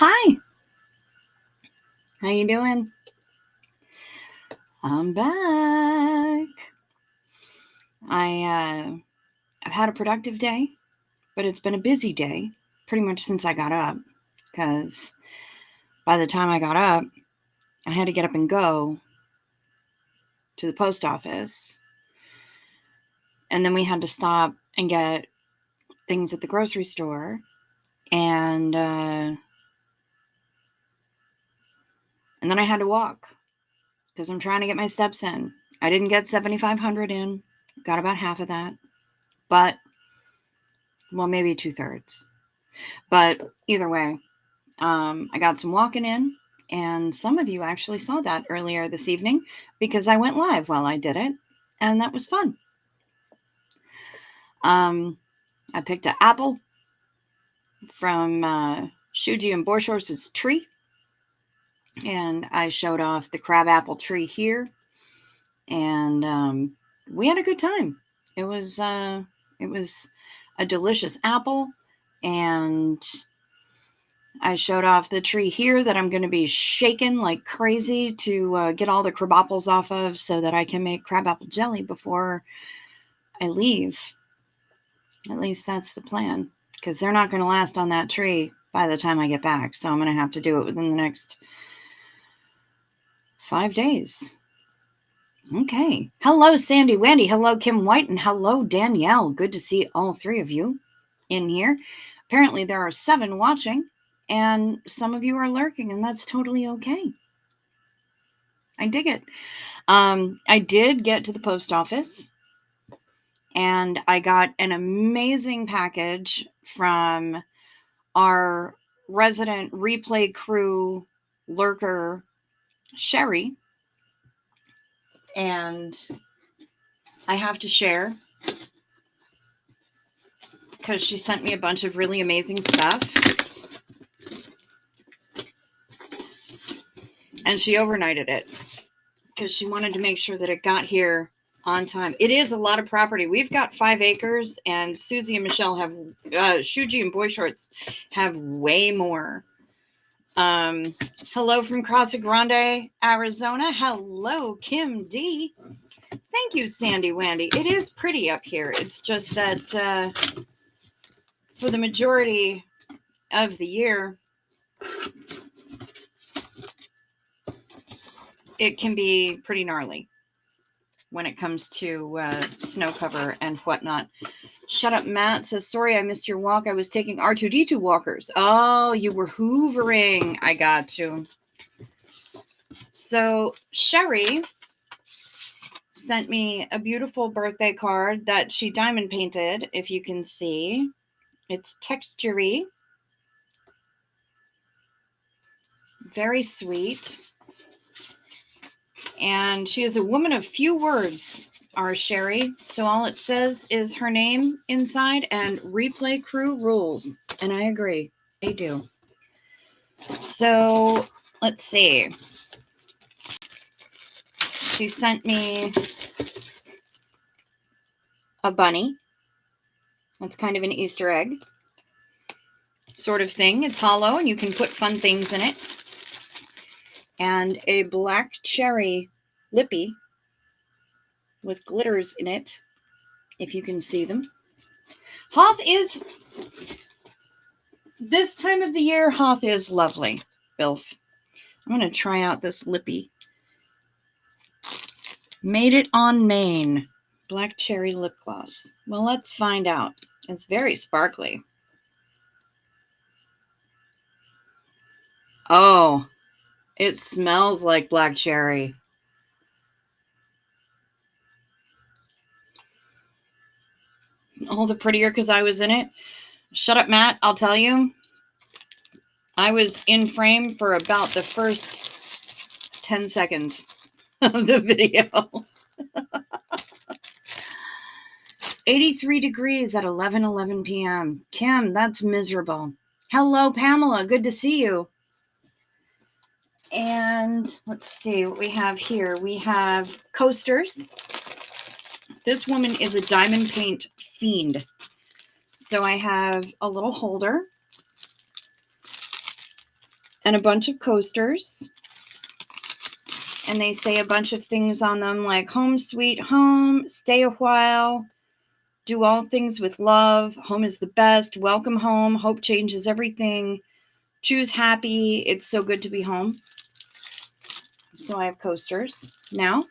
Hi, how you doing? I'm back. I've had a productive day, but it's been a busy day pretty much since I got up because by the time I got up, I had to get up and go to the post office. And then we had to stop and get things at the grocery store and then I had to walk because I'm trying to get my steps in. I didn't get 7,500 in, got about half of that, but maybe 2/3. But either way, I got some walking in, and some of you actually saw that earlier this evening because I went live while I did it, and that was fun. I picked an apple from Shuji and Borshorst's tree, and I showed off the crabapple tree here, and we had a good time. It was a delicious apple, and I showed off the tree here that I'm going to be shaking like crazy to get all the crab apples off of so that I can make crabapple jelly before I leave. At least that's the plan, because they're not going to last on that tree by the time I get back. So I'm going to have to do it within the next 5 days. Okay. Hello, Sandy Wendy. Hello, Kim White. And hello, Danielle. Good to see all three of you in here. Apparently there are 7 watching. And some of you are lurking, and that's totally okay. I dig it. I did get to the post office, and I got an amazing package from our resident replay crew lurker, Sherry. And I have to share because she sent me a bunch of really amazing stuff. And she overnighted it because she wanted to make sure that it got here on time. It is a lot of property. We've got 5 acres, and Susie and Michelle have, Shuji and Boy Shorts have way more. Hello from Casa Grande, Arizona. Hello, Kim D. Thank you, Sandy Wandy. It is pretty up here. It's just that for the majority of the year, it can be pretty gnarly when it comes to snow cover and whatnot. Shut up, Matt says, sorry, I missed your walk. I was taking R2D2 walkers. Oh, you were hoovering. I got you. So Sherry sent me a beautiful birthday card that she diamond painted, if you can see. It's textury. Very sweet. And she is a woman of few words, our Sherry. So all it says is her name inside and replay crew rules. And I agree. They do. So let's see. She sent me a bunny. That's kind of an Easter egg sort of thing. It's hollow and you can put fun things in it. And a black cherry lippy with glitters in it, if you can see them. Hoth is, this time of the year, Hoth is lovely, Bilf. I'm going to try out this lippy. Made it on Maine. Black cherry lip gloss. Well, let's find out. It's very sparkly. Oh, it smells like black cherry. All the prettier because I was in it. Shut up, Matt. I'll tell you. I was in frame for about the first 10 seconds of the video. 83 degrees at 11:11 p.m. Kim, that's miserable. Hello, Pamela. Good to see you. And let's see what we have here. We have coasters. This woman is a diamond paint fiend. So I have a little holder. and a bunch of coasters. And they say a bunch of things on them like home sweet home, stay a while, do all things with love, home is the best, welcome home, hope changes everything, choose happy, it's so good to be home. So I have coasters now.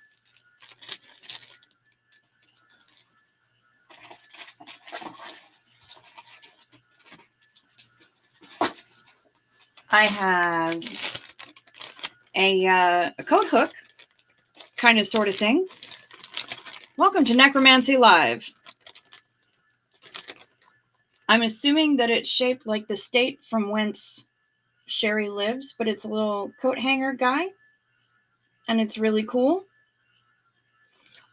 I have a coat hook, kind of sort of thing. Welcome to Necromancy Live. I'm assuming that it's shaped like the state from whence Sherry lives, but it's a little coat hanger guy, and it's really cool.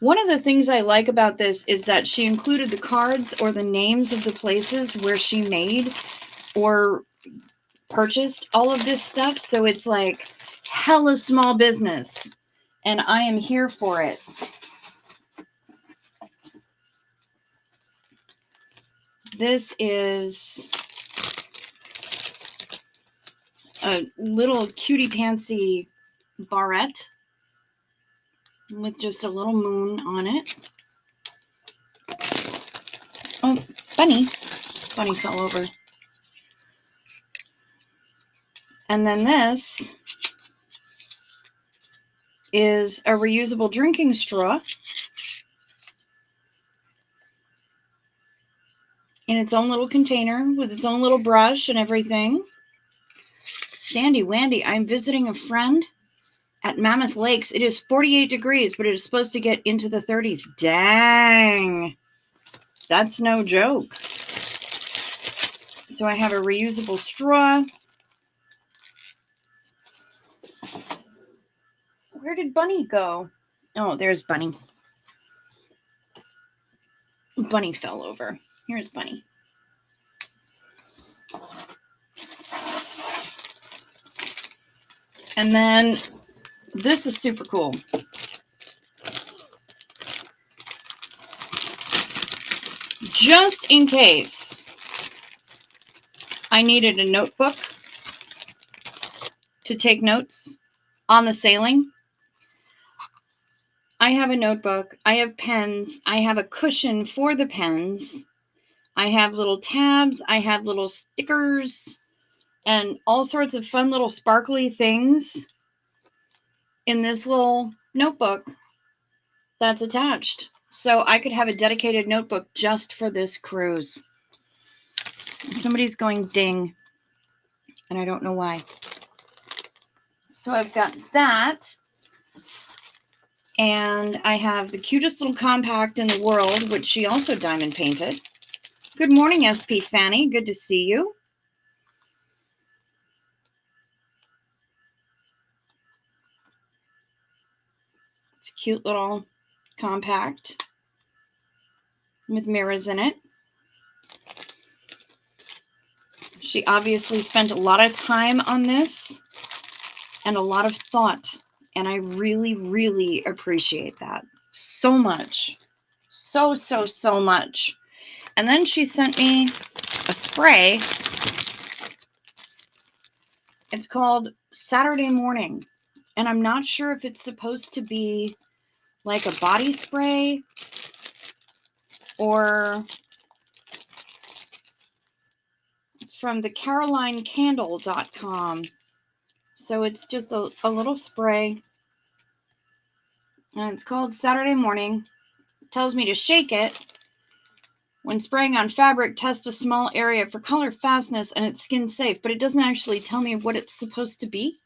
One of the things I like about this is that she included the cards or the names of the places where she made or purchased all of this stuff. So it's like hella small business, and I am here for it. This is a little cutie pantsy barrette with just a little moon on it. Oh, bunny. Bunny fell over. And then this is a reusable drinking straw in its own little container with its own little brush and everything. Sandy Wandy, I'm visiting a friend at Mammoth Lakes. It is 48 degrees, but it is supposed to get into the 30s. Dang. That's no joke. So I have a reusable straw. Where did Bunny go? Oh, there's Bunny. Bunny fell over. Here's Bunny. And then this is super cool. Just in case I needed a notebook to take notes on the sailing, I have a notebook, I have pens, I have a cushion for the pens, I have little tabs, I have little stickers, and all sorts of fun little sparkly things in this little notebook that's attached. So I could have a dedicated notebook just for this cruise. Somebody's going ding, and I don't know why. So I've got that. And I have the cutest little compact in the world, which she also diamond painted. Good morning, SP Fanny. Good to see you. It's a cute little compact with mirrors in it. She obviously spent a lot of time on this and a lot of thought. And I really, really appreciate that so much. So much. And then she sent me a spray. It's called Saturday Morning. And I'm not sure if it's supposed to be like a body spray or it's from the carolinecandle.com. So it's just a little spray. And it's called Saturday Morning. It tells me to shake it. When spraying on fabric, test a small area for color fastness and it's skin safe. But it doesn't actually tell me what it's supposed to be.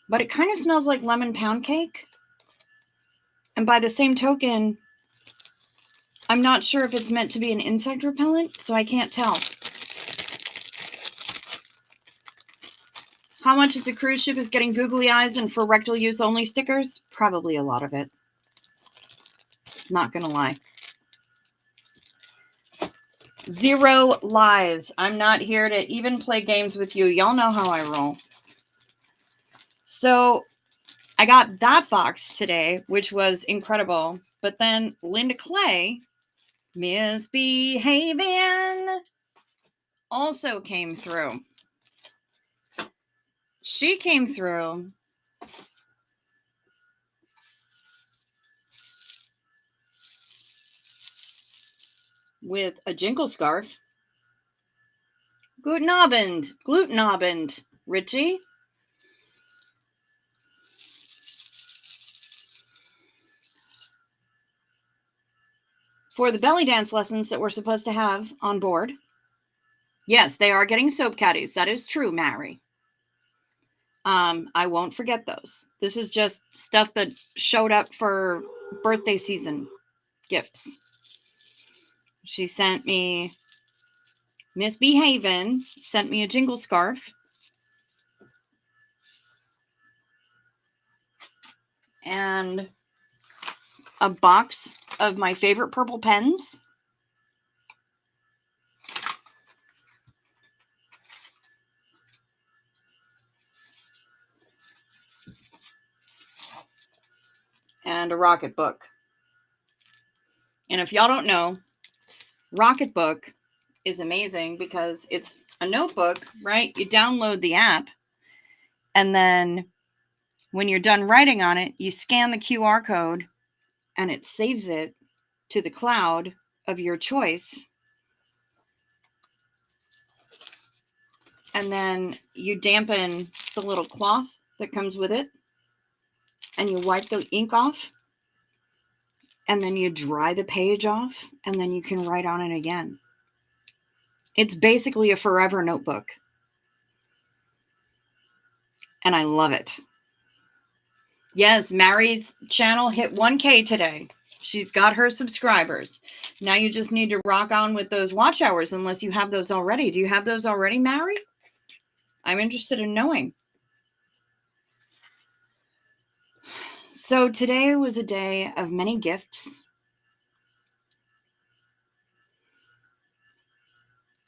But it kind of smells like lemon pound cake. And by the same token, I'm not sure if it's meant to be an insect repellent, so I can't tell. How much of the cruise ship is getting googly eyes and for rectal use only stickers? Probably a lot of it. Not gonna lie. Zero lies. I'm not here to even play games with you. Y'all know how I roll. So I got that box today, which was incredible. But then Linda Clay Misbehaving also came through. She came through with a jingle scarf. Guten Abend, Gluten Abend, Richie. For the belly dance lessons that we're supposed to have on board. Yes, they are getting soap caddies. That is true, Mary. I won't forget those. This is just stuff that showed up for birthday season gifts. She sent me Misbehaving, sent me a jingle scarf. And a box of my favorite purple pens. And a Rocketbook. And if y'all don't know, Rocketbook is amazing because it's a notebook, right? You download the app, and then when you're done writing on it, you scan the QR code and it saves it to the cloud of your choice. And then you dampen the little cloth that comes with it, and you wipe the ink off, and then you dry the page off, and then you can write on it again. It's basically a forever notebook. And I love it. Yes, Mary's channel hit 1K today. She's got her subscribers. Now you just need to rock on with those watch hours unless you have those already. Do you have those already, Mary? I'm interested in knowing. So today was a day of many gifts.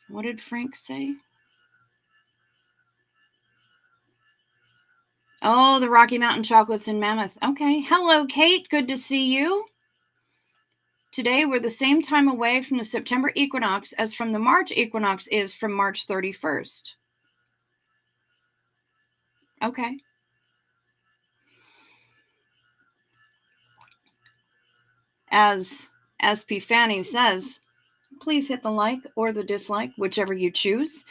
What did Frank say? Oh, the Rocky Mountain chocolates in Mammoth. Okay. Hello, Kate. Good to see you. Today, we're the same time away from the September equinox as from the March equinox is from March 31st. Okay. As SP Fanny says, please hit the like or the dislike, whichever you choose.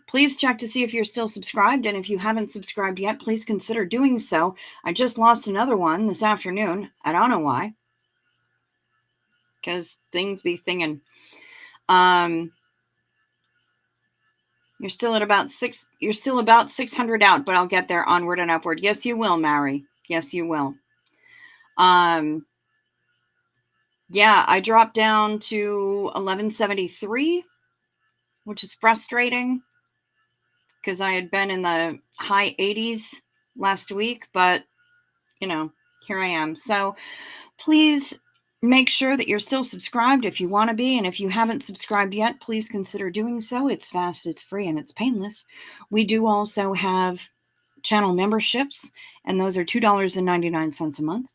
Please check to see if you're still subscribed. And if you haven't subscribed yet, please consider doing so. I just lost another one this afternoon. I don't know why. Because things be thinging. You're still at about you're still about 600 out, but I'll get there, onward and upward. Yes, you will, Mary. Yes, you will. Yeah, I dropped down to 1173, which is frustrating because I had been in the high 80s last week, but you know, here I am. So please make sure that you're still subscribed if you want to be. And if you haven't subscribed yet, please consider doing so. It's fast, it's free, and it's painless. We do also have channel memberships, and those are $2.99 a month.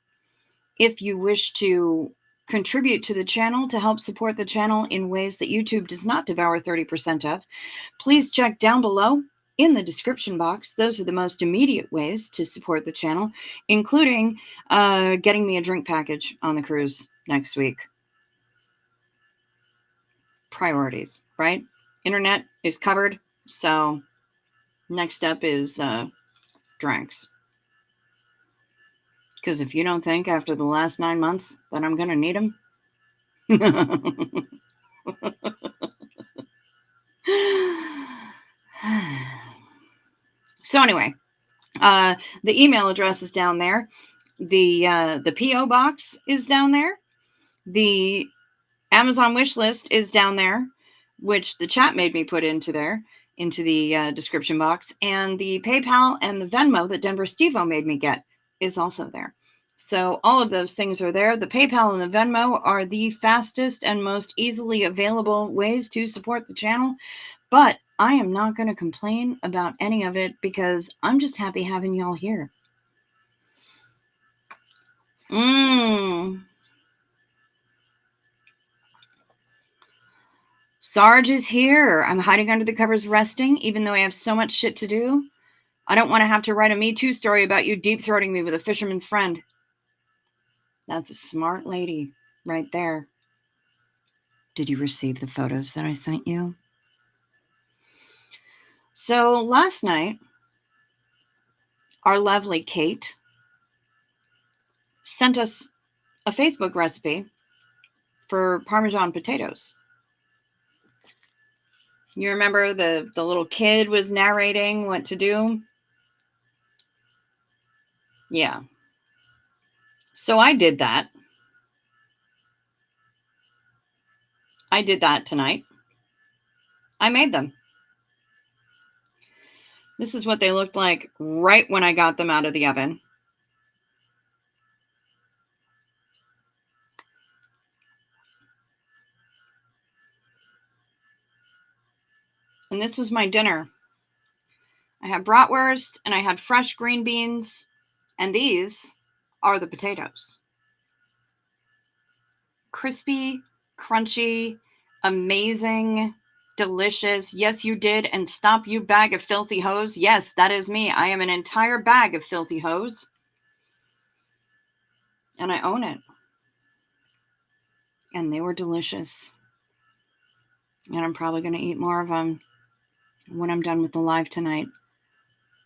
If you wish to contribute to the channel to help support the channel in ways that YouTube does not devour 30% of, please check down below in the description box. Those are the most immediate ways to support the channel, including getting me a drink package on the cruise next week. Priorities, right? Internet is covered, so next up is drinks. Because if you don't think after the last 9 months that I'm going to need them. So anyway, the email address is down there. The P.O. box is down there. The Amazon wish list is down there, which the chat made me put into the description box. And the PayPal and the Venmo that Denver Steve-O made me get is also there. So all of those things are there. The PayPal and the Venmo are the fastest and most easily available ways to support the channel. But I am not going to complain about any of it because I'm just happy having y'all here. Sarge is here. I'm hiding under the covers resting, even though I have so much shit to do. I don't want to have to write a Me Too story about you deep-throating me with a fisherman's friend. That's a smart lady right there. Did you receive the photos that I sent you? So last night, our lovely Kate sent us a Facebook recipe for Parmesan potatoes. You remember the little kid was narrating what to do? Yeah. So I did that. I did that tonight. I made them. This is what they looked like right when I got them out of the oven. And this was my dinner. I had bratwurst and I had fresh green beans. And these are the potatoes. Crispy, crunchy, amazing, delicious. Yes, you did. And stop, you bag of filthy hose. Yes, that is me. I am an entire bag of filthy hose. And I own it. And they were delicious. And I'm probably going to eat more of them when I'm done with the live tonight.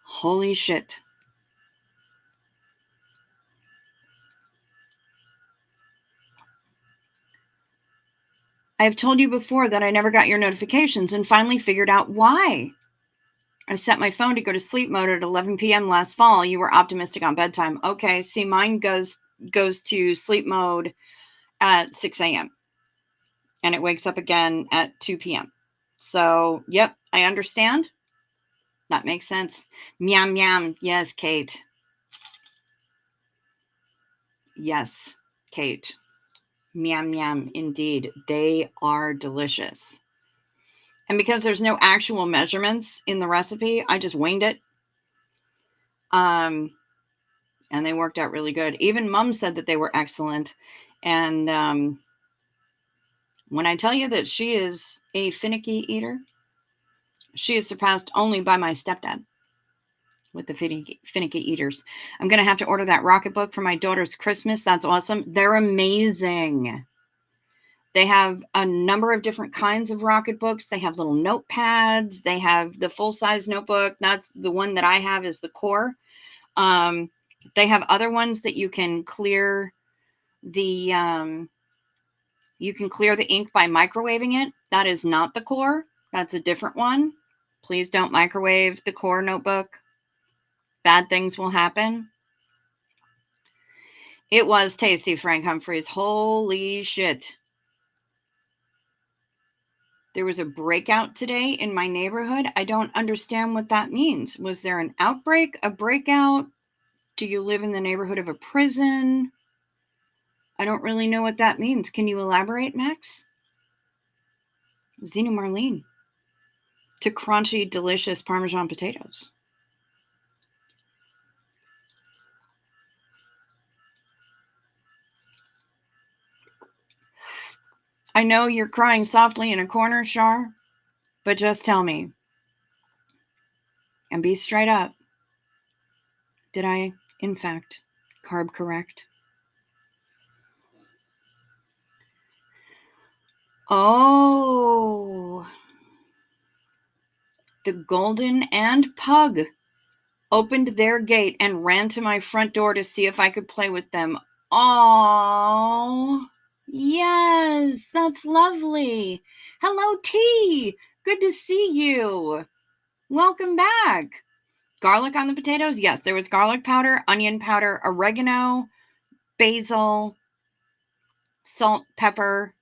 Holy shit. I've told you before that I never got your notifications and finally figured out why. I set my phone to go to sleep mode at 11 p.m. last fall. You were optimistic on bedtime. Okay, see, mine goes to sleep mode at 6 a.m. and it wakes up again at 2 p.m. So, yep, I understand. That makes sense. Meow, meow. Yes, Kate. Yes, Kate. Meow, meow. Indeed, they are delicious. And because there's no actual measurements in the recipe, I just winged it. And they worked out really good. Even Mom said that they were excellent. And when I tell you that she is a finicky eater, she is surpassed only by my stepdad with the finicky eaters. I'm going to have to order that rocket book for my daughter's Christmas. That's awesome. They're amazing. They have a number of different kinds of rocket books. They have little notepads. They have the full-size notebook. That's the one that I have is the core. They have other ones that you can clear the ink by microwaving it. That is not the core. That's a different one. Please don't microwave the core notebook. Bad things will happen. It was tasty, Frank Humphreys. Holy shit. There was a breakout today in my neighborhood. I don't understand what that means. Was there an outbreak, a breakout? Do you live in the neighborhood of a prison? I don't really know what that means. Can you elaborate, Max? Zena Marlene. To crunchy, delicious Parmesan potatoes. I know you're crying softly in a corner, Shar, but just tell me. And be straight up. Did I, in fact, carb correct? Oh. The Golden and Pug opened their gate and ran to my front door to see if I could play with them. Oh, yes, that's lovely. Hello, T. Good to see you. Welcome back. Garlic on the potatoes? Yes, there was garlic powder, onion powder, oregano, basil, salt, pepper,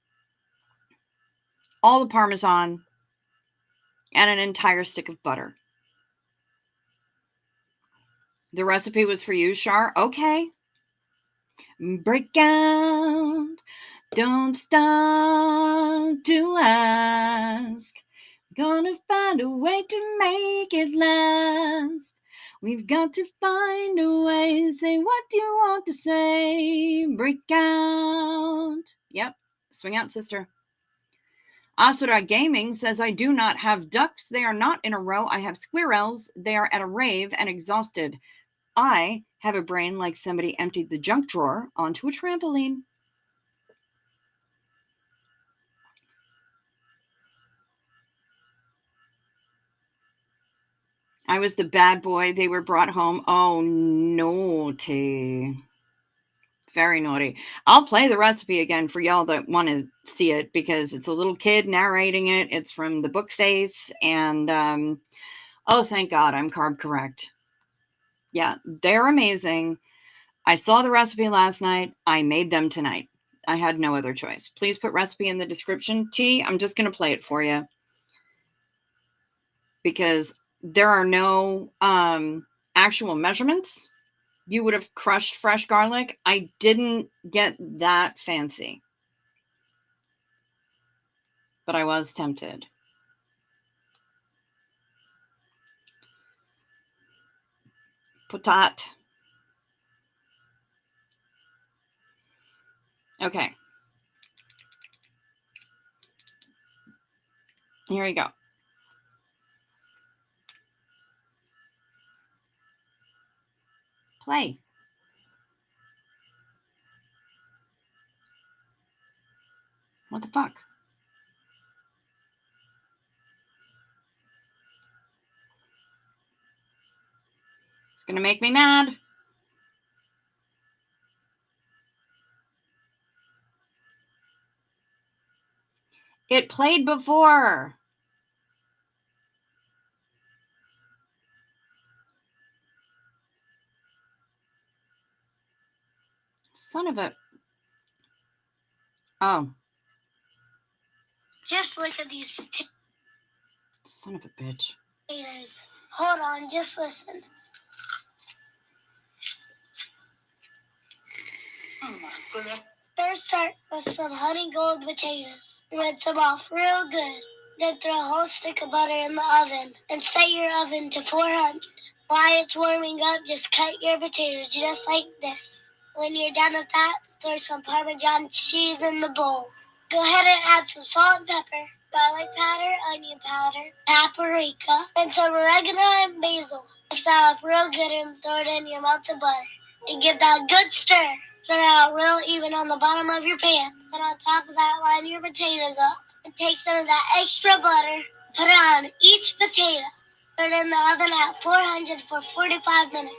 all the Parmesan, and an entire stick of butter. The recipe was for you, Shar? Okay. Break out. Don't stop to ask. Gonna find a way to make it last. We've got to find a way. Say what you want to say. Break out. Yep. Swing out, sister. Asura Gaming says, I do not have ducks. They are not in a row. I have squirrels. They are at a rave and exhausted. I have a brain like somebody emptied the junk drawer onto a trampoline. I was the bad boy. They were brought home. Oh, naughty. Very naughty. I'll play the recipe again for y'all that want to see it because it's a little kid narrating it. It's from the book face. And, oh, thank God I'm carb correct. Yeah, they're amazing. I saw the recipe last night. I made them tonight. I had no other choice. Please put recipe in the description. T, I'm just going to play it for you because there are no actual measurements. You would have crushed fresh garlic. I didn't get that fancy, but I was tempted. Potat. Okay. Here you go. Play. What the fuck? It's gonna make me mad. It played before. Son of a... Oh. Just look at these potatoes. Son of a bitch. Hold on, just listen. Oh my goodness. First start with some honey gold potatoes. Rinse them off real good. Then throw a whole stick of butter in the oven and set your oven to 400. While it's warming up, just cut your potatoes just like this. When you're done with that, throw some Parmesan cheese in the bowl. Go ahead and add some salt and pepper, garlic powder, onion powder, paprika, and some oregano and basil. Mix that up real good and throw it in your melted butter. And give that a good stir. Spread it out real even on the bottom of your pan. Then on top of that, line your potatoes up. And take some of that extra butter, put it on each potato. Put it in the oven at 400 for 45 minutes.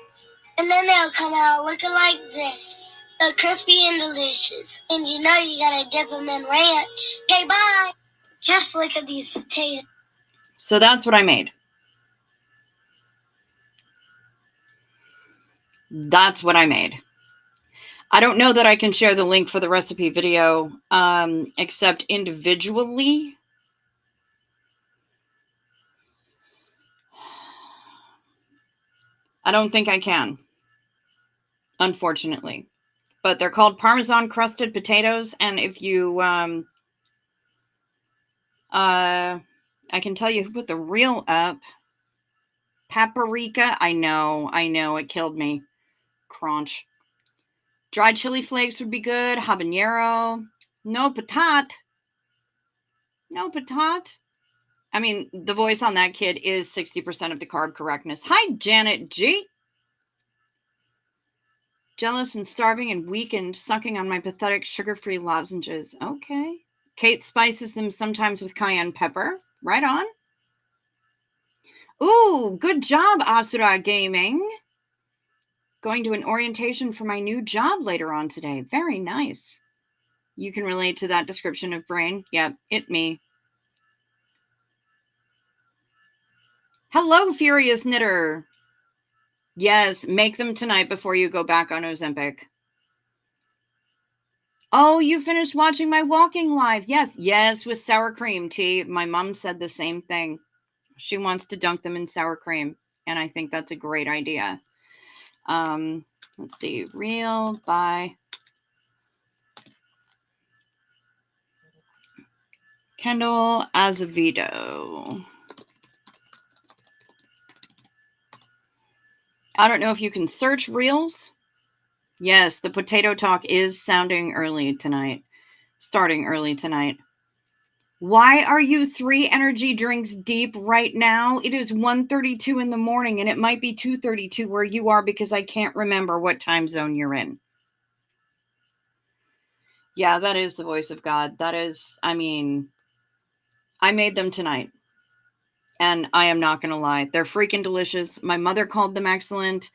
And then they'll come out looking like this. So crispy and delicious. And you know you gotta dip them in ranch. Okay, bye. Just look at these potatoes. So that's what I made. That's what I made. I don't know that I can share the link for the recipe video, except individually. I don't think I can, unfortunately. But they're called Parmesan crusted potatoes, and if you, I can tell you who put the reel up. Paprika, I know, it killed me. Crunch. Dried chili flakes would be good. Habanero. No patat. No patat. I mean, the voice on that kid is 60% of the carb correctness. Hi, Janet G. Jealous and starving and weakened, sucking on my pathetic sugar-free lozenges. Okay. Kate spices them sometimes with cayenne pepper. Right on. Ooh, good job, Asura Gaming. Going to an orientation for my new job later on today. Very nice. You can relate to that description of brain. Yep, it me. Hello, Furious Knitter. Yes, make them tonight before you go back on Ozempic. Oh, you finished watching my walking live. Yes, with sour cream, T. My mom said the same thing. She wants to dunk them in sour cream, and I think that's a great idea. Let's see. Reel by Kendall Azevedo. I don't know if you can search reels. Yes, the potato talk is sounding early tonight. Starting early tonight. Why are you 3 energy drinks deep right now? It is 1:32 in the morning, and it might be 2:32 where you are because I can't remember what time zone you're in. Yeah, that is the voice of God. That is, I mean, I made them tonight. And I am not going to lie. They're freaking delicious. My mother called them excellent.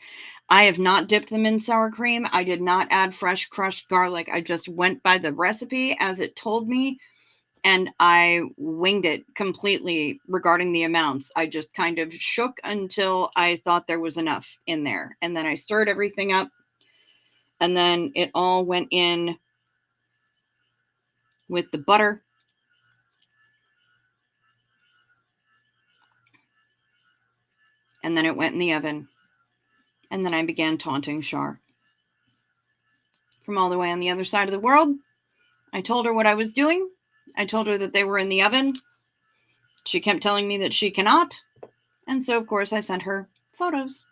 I have not dipped them in sour cream. I did not add fresh crushed garlic. I just went by the recipe as it told me, and I winged it completely regarding the amounts. I just kind of shook until I thought there was enough in there. And then I stirred everything up, and then it all went in with the butter. And then it went in the oven. And then I began taunting Shar from all the way on the other side of the world. I told her what I was doing. I told her that they were in the oven. She kept telling me that she cannot. And so, of course, I sent her photos.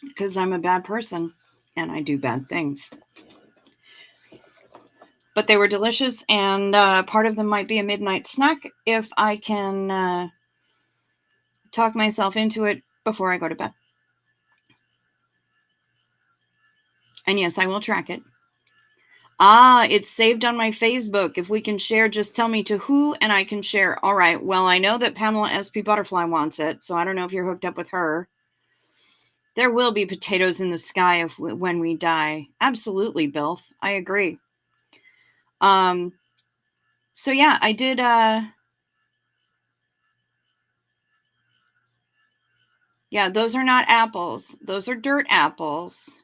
Because I'm a bad person and I do bad things. But they were delicious, and part of them might be a midnight snack if I can talk myself into it before I go to bed. And yes, I will track it. Ah, it's saved on my Facebook. If we can share, just tell me to who and I can share. All right. Well, I know that Pamela SP Butterfly wants it, so I don't know if you're hooked up with her. There will be potatoes in the sky when we die. Absolutely, Bilf. I agree. So yeah, I did yeah, those are not apples. Those are dirt apples.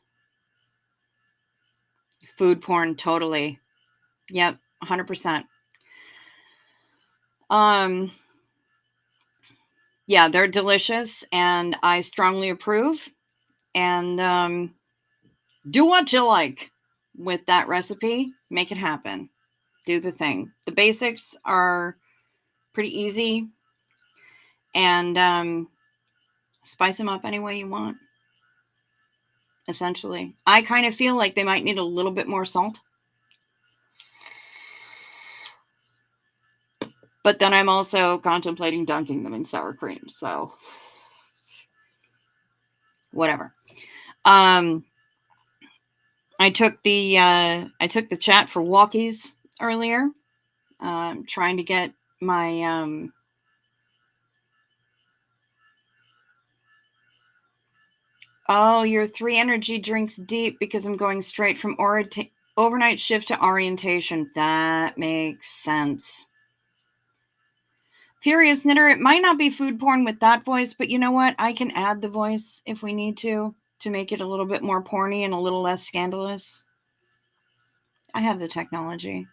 Food porn, totally. Yep, 100%. Yeah, they're delicious and I strongly approve. And do what you like with that recipe. Make it happen. Do the thing. The basics are pretty easy, and spice them up any way you want, essentially. I kind of feel like they might need a little bit more salt. But then I'm also contemplating dunking them in sour cream. So whatever. I took the chat for walkies earlier. Trying to get my oh, you're 3 energy drinks deep because I'm going straight from overnight shift to orientation. That makes sense. Furious Knitter, it might not be food porn with that voice, but you know what? I can add the voice if we need to make it a little bit more porny and a little less scandalous. I have the technology.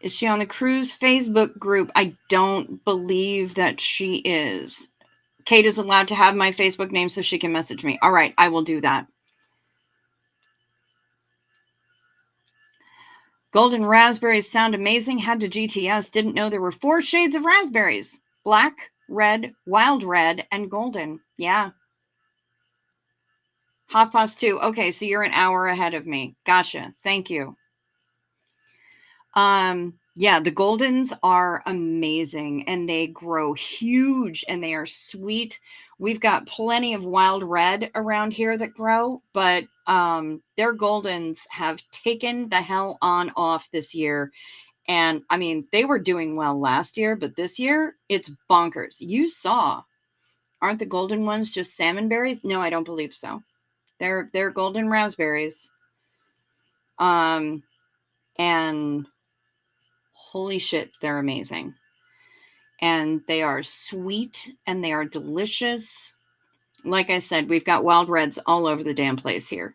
Is she on the cruise Facebook group? I don't believe that she is. Kate is allowed to have my Facebook name so she can message me. All right, I will do that. Golden raspberries sound amazing. Had to GTS. Didn't know there were 4 shades of raspberries. Black, red, wild red, and golden. Yeah. 2:30. Okay, so you're an hour ahead of me. Gotcha. Thank you. Yeah, the Goldens are amazing and they grow huge and they are sweet. We've got plenty of wild red around here that grow, but their Goldens have taken the hell on off this year. And I mean, they were doing well last year, but this year it's bonkers. You saw, aren't the golden ones just salmon berries? No, I don't believe so. They're golden raspberries. And holy shit, they're amazing. And they are sweet and they are delicious. Like I said, we've got wild reds all over the damn place here.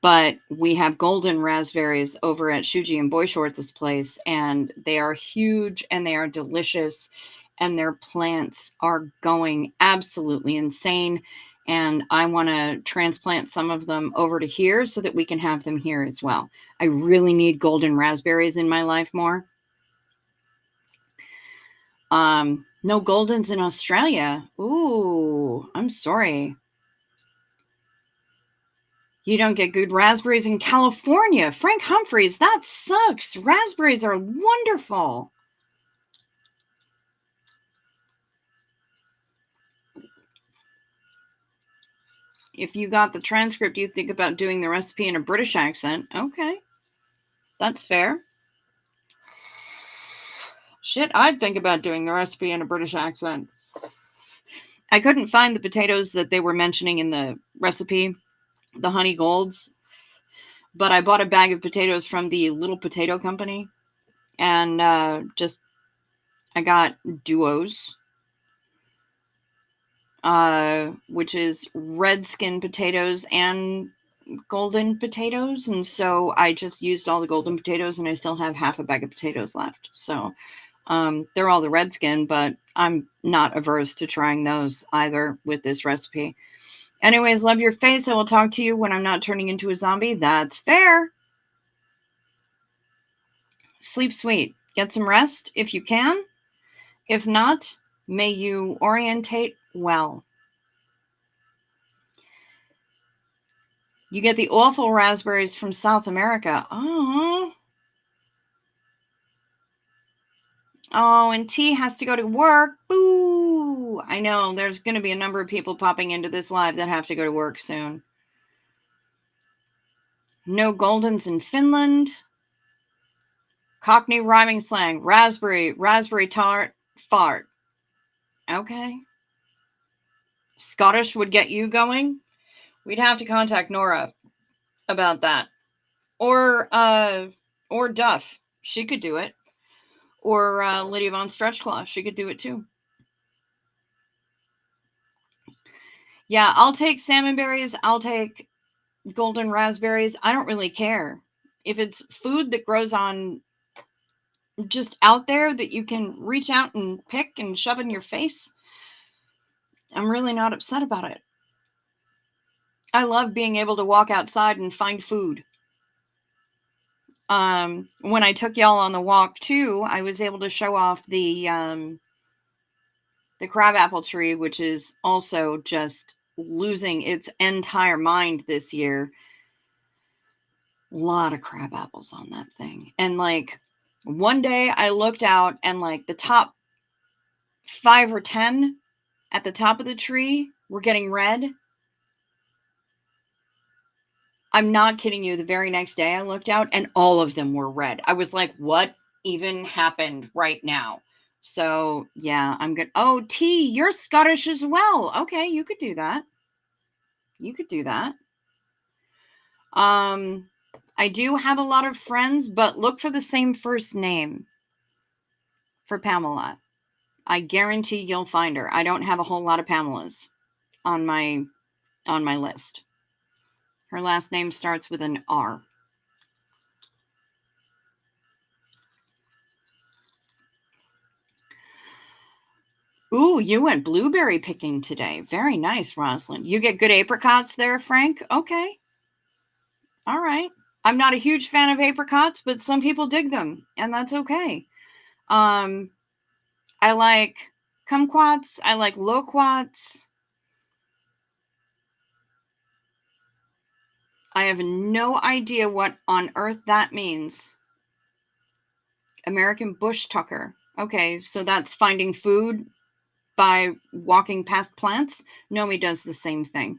But we have golden raspberries over at Shuji and Boy Shorts' place, and they are huge and they are delicious, and their plants are going absolutely insane. And I want to transplant some of them over to here so that we can have them here as well. I really need golden raspberries in my life more. No Goldens in Australia. Ooh, I'm sorry. You don't get good raspberries in California. Frank Humphreys, that sucks. Raspberries are wonderful. If you got the transcript, you think about doing the recipe in a British accent. Okay, that's fair. Shit, I'd think about doing the recipe in a British accent. I couldn't find the potatoes that they were mentioning in the recipe, the honey golds, but I bought a bag of potatoes from the Little Potato Company, and I got duos, which is red skin potatoes and golden potatoes, and so I just used all the golden potatoes, and I still have half a bag of potatoes left. So they're all the red skin, but I'm not averse to trying those either with this recipe. Anyways, love your face. I will talk to you when I'm not turning into a zombie. That's fair. Sleep sweet. Get some rest if you can. If not, may you orientate well. You get the awful raspberries from South America. Oh. Oh, and T has to go to work. Boo! I know, there's going to be a number of people popping into this live that have to go to work soon. No Goldens in Finland. Cockney rhyming slang. Raspberry tart, fart. Okay. Scottish would get you going. We'd have to contact Nora about that. Or Duff. She could do it. Or Lydia Von Stretchclaw. She could do it too. Yeah, I'll take salmon berries. I'll take golden raspberries. I don't really care. If it's food that grows on just out there that you can reach out and pick and shove in your face, I'm really not upset about it. I love being able to walk outside and find food. When I took y'all on the walk too, I was able to show off the crabapple tree, which is also just losing its entire mind this year. A lot of crab apples on that thing. And like one day I looked out and like the top 5 or 10 at the top of the tree were getting red. I'm not kidding you. The very next day I looked out and all of them were red. I was like, what even happened right now? So yeah, I'm good. Oh, T, you're Scottish as well. Okay, you could do that. You could do that. I do have a lot of friends, but look for the same first name for Pamela. I guarantee you'll find her. I don't have a whole lot of Pamelas on my list. Her last name starts with an R. Ooh, you went blueberry picking today. Very nice, Rosalind. You get good apricots there, Frank? Okay. All right. I'm not a huge fan of apricots, but some people dig them, and that's okay. I like kumquats. I like loquats. I have no idea what on earth that means. American bush tucker. Okay, so that's finding food by walking past plants. Nomi does the same thing.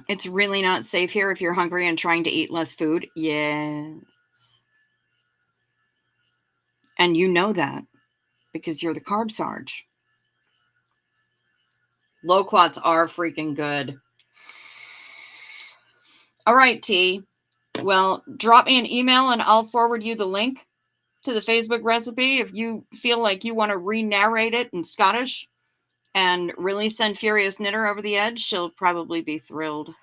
It's really not safe here if you're hungry and trying to eat less food. Yes. And you know that because you're the carb sarge. Loquats are freaking good. All right, T. Well, drop me an email and I'll forward you the link to the Facebook recipe if you feel like you want to re-narrate it in Scottish and really send Furious Knitter over the edge. She'll probably be thrilled.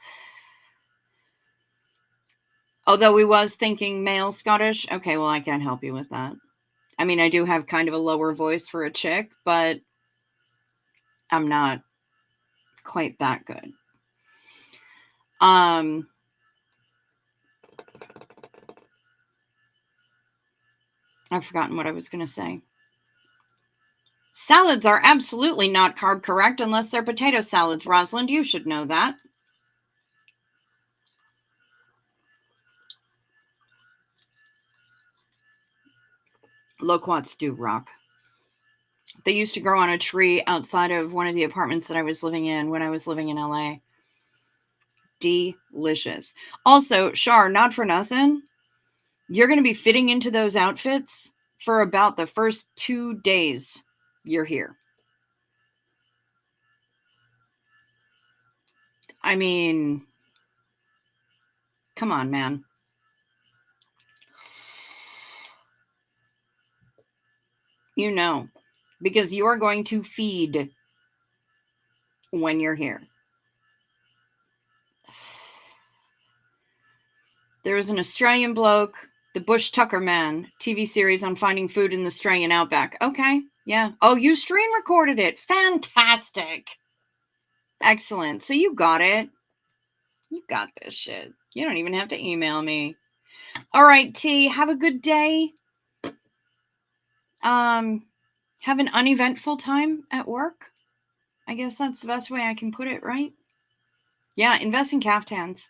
Although we was thinking male Scottish. Okay, well, I can't help you with that. I mean, I do have kind of a lower voice for a chick, but I'm not quite that good. I've forgotten what I was going to say. Salads are absolutely not carb correct unless they're potato salads. Rosalind, you should know that. Loquats do rock. They used to grow on a tree outside of one of the apartments that I was living in when I was living in LA. Delicious. Also, Shar, not for nothing, you're going to be fitting into those outfits for about the first 2 days you're here. I mean, come on, man. You know, because you are going to feed when you're here. There was an Australian bloke, the Bush Tucker Man TV series on finding food in the Australian outback. Okay, yeah. Oh, you stream recorded it. Fantastic. Excellent. So you got it. You got this shit. You don't even have to email me. All right, T, have a good day. Have an uneventful time at work. I guess that's the best way I can put it, right? Yeah, invest in caftans.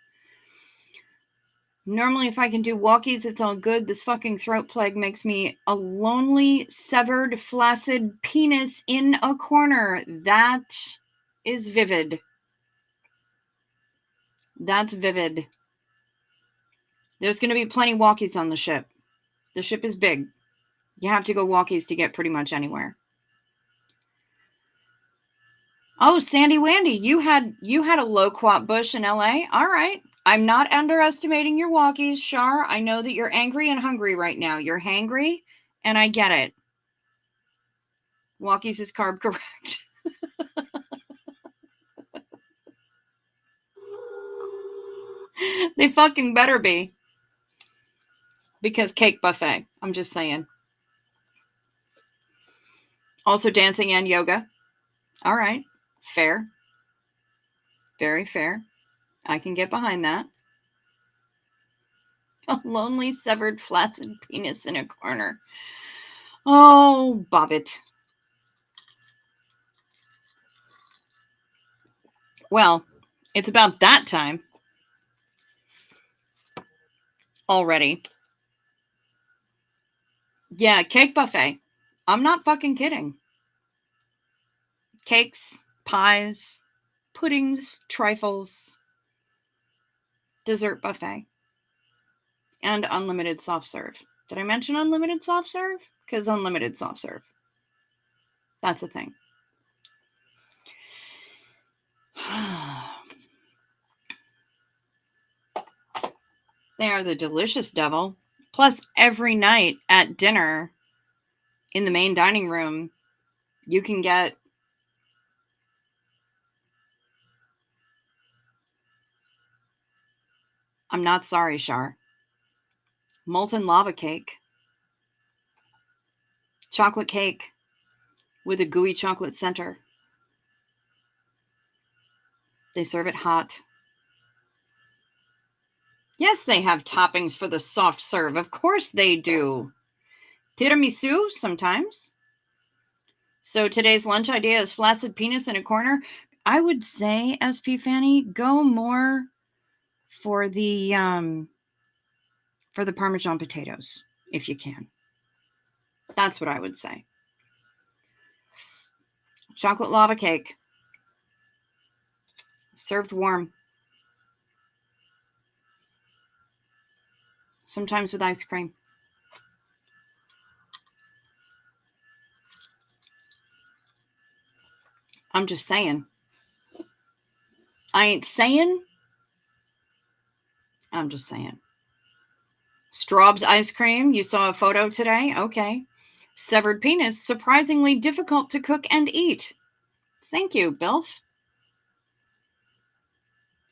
Normally, if I can do walkies, it's all good. This fucking throat plague makes me a lonely, severed, flaccid penis in a corner. That is vivid. That's vivid. There's going to be plenty walkies on the ship. The ship is big. You have to go walkies to get pretty much anywhere. Oh, Sandy Wandy, you had a loquat bush in LA. All right. I'm not underestimating your walkies, Shar. I know that you're angry and hungry right now. You're hangry, and I get it. Walkies is carb correct. They fucking better be. Because cake buffet. I'm just saying. Also dancing and yoga. All right. Fair. Very fair. I can get behind that. A lonely, severed, flaccid penis in a corner. Oh, bobbit. Well, it's about that time already. Yeah, cake buffet. I'm not fucking kidding. Cakes, pies, puddings, trifles, dessert buffet, and unlimited soft serve. Did I mention unlimited soft serve? Because unlimited soft serve. That's the thing. They are the delicious devil. Plus, every night at dinner in the main dining room, you can get I'm not sorry, Shar. Molten lava cake. Chocolate cake with a gooey chocolate center. They serve it hot. Yes, they have toppings for the soft serve. Of course they do. Tiramisu sometimes. So today's lunch idea is flaccid penis in a corner. I would say, SP Fanny, go more for the Parmesan potatoes, if you can. That's what I would say. Chocolate lava cake. Served warm. Sometimes with ice cream. I'm just saying. I ain't saying. I'm just saying. Straub's ice cream. You saw a photo today? Okay. Severed penis. Surprisingly difficult to cook and eat. Thank you, Bilf.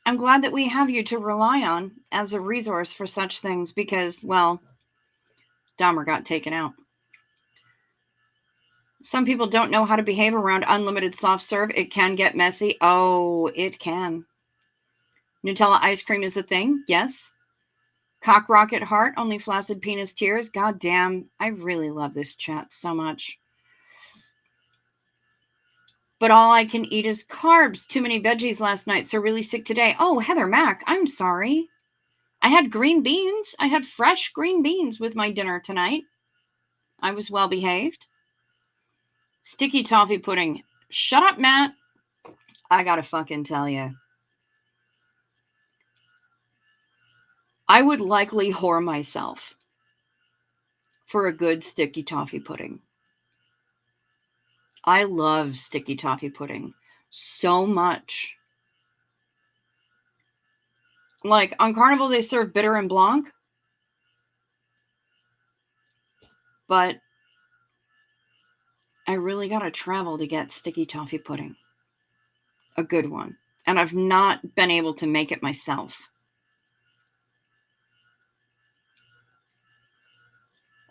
I'm glad that we have you to rely on as a resource for such things because, well, Dahmer got taken out. Some people don't know how to behave around unlimited soft serve. It can get messy. Oh, it can. Nutella ice cream is a thing. Yes. Cock rocket heart, only flaccid penis tears. God damn, I really love this chat so much. But all I can eat is carbs. Too many veggies last night, so really sick today. Oh, Heather Mack, I'm sorry. I had green beans. I had fresh green beans with my dinner tonight. I was well behaved. Sticky toffee pudding. Shut up, Matt. I gotta fucking tell you. I would likely whore myself for a good sticky toffee pudding. I love sticky toffee pudding so much. Like on Carnival, they serve bitter and blanc, but I really gotta travel to get sticky toffee pudding. A good one. And I've not been able to make it myself.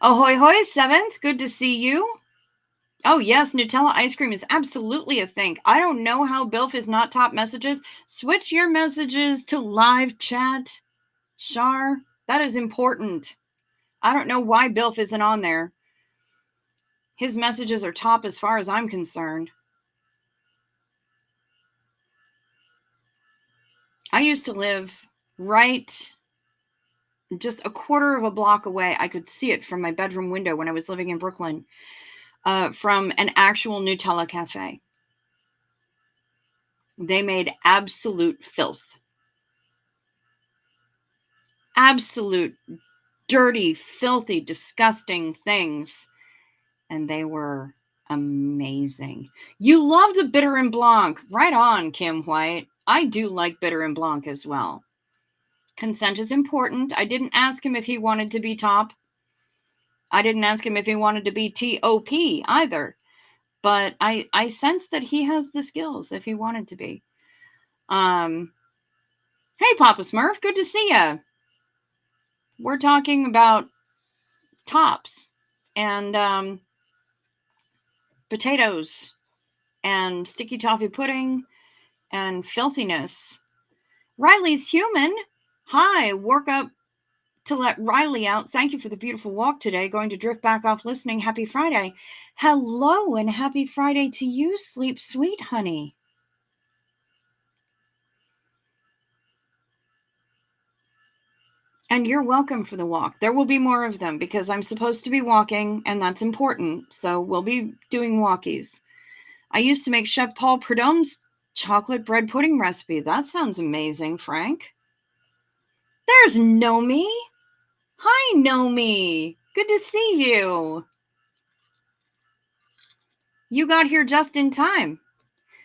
Ahoy hoy, 7th. Good to see you. Oh, yes, Nutella ice cream is absolutely a thing. I don't know how Bilf is not top messages. Switch your messages to live chat. Shar, that is important. I don't know why Bilf isn't on there. His messages are top as far as I'm concerned. I used to live right just a quarter of a block away. I could see it from my bedroom window when I was living in Brooklyn, from an actual Nutella cafe. They made absolute filth. Absolute dirty, filthy, disgusting things. And they were amazing. You love the bitter and blanc. Right on, Kim White. I do like bitter and blanc as well. Consent is important. I didn't ask him if he wanted to be top. I didn't ask him if he wanted to be TOP either. But I sense that he has the skills if he wanted to be. Hey, Papa Smurf, good to see ya. We're talking about tops and potatoes and sticky toffee pudding and filthiness. Riley's human. Hi, work up to let Riley out. Thank you for the beautiful walk today. Going to drift back off listening. Happy Friday. Hello and happy Friday to you. Sleep sweet, honey. And you're welcome for the walk. There will be more of them because I'm supposed to be walking and that's important. So we'll be doing walkies. I used to make Chef Paul Prudhomme's chocolate bread pudding recipe. That sounds amazing, Frank. There's Nomi. Hi, Nomi. Good to see you. You got here just in time.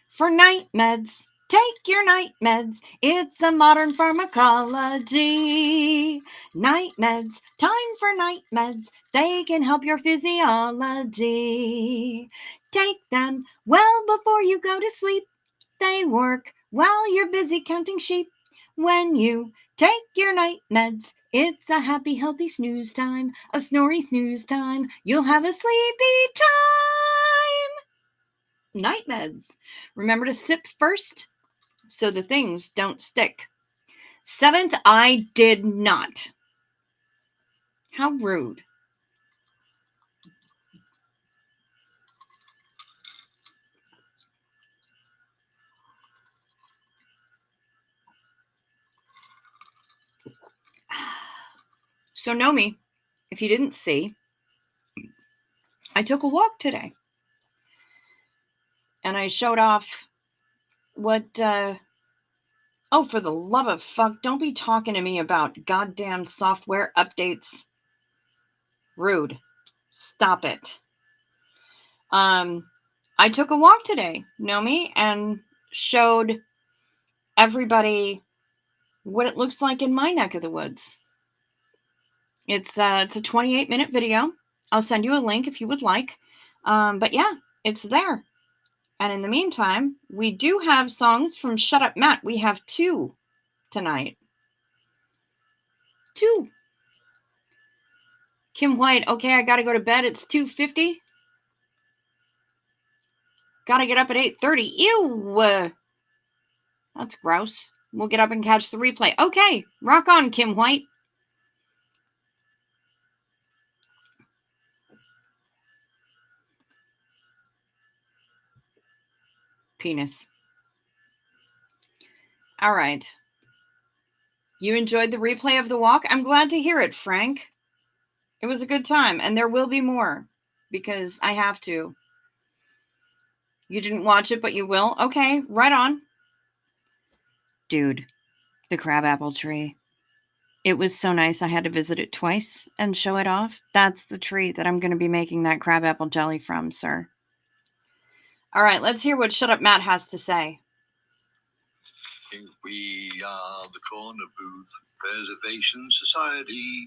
For night meds, take your night meds. It's a modern pharmacology. Night meds, time for night meds. They can help your physiology. Take them well before you go to sleep. They work while you're busy counting sheep. When you take your night meds, it's a happy, healthy snooze time, a snory snooze time. You'll have a sleepy time. Night meds. Remember to sip first so the things don't stick. 7th, I did not. How rude. So, Nomi, if you didn't see, I took a walk today. And I showed off what, oh, for the love of fuck, don't be talking to me about goddamn software updates. Rude. Stop it. I took a walk today, Nomi, and showed everybody what it looks like in my neck of the woods. It's a 28-minute video. I'll send you a link if you would like. But yeah, it's there. And in the meantime, we do have songs from Shut Up Matt. We have 2 tonight. 2. Kim White, okay, I gotta go to bed. It's 2:50. Gotta get up at 8:30. Ew! That's gross. We'll get up and catch the replay. Okay, rock on, Kim White. Penis. All right. You enjoyed the replay of the walk? I'm glad to hear it, Frank. It was a good time, and there will be more. because I have to. You didn't watch it, but you will? Okay, right on. Dude, the crabapple tree. It was so nice I had to visit it twice and show it off. That's the tree that I'm going to be making that crabapple jelly from, sir. All right, let's hear what Shut Up Matt has to say. We are the Corner Booth Preservation Society.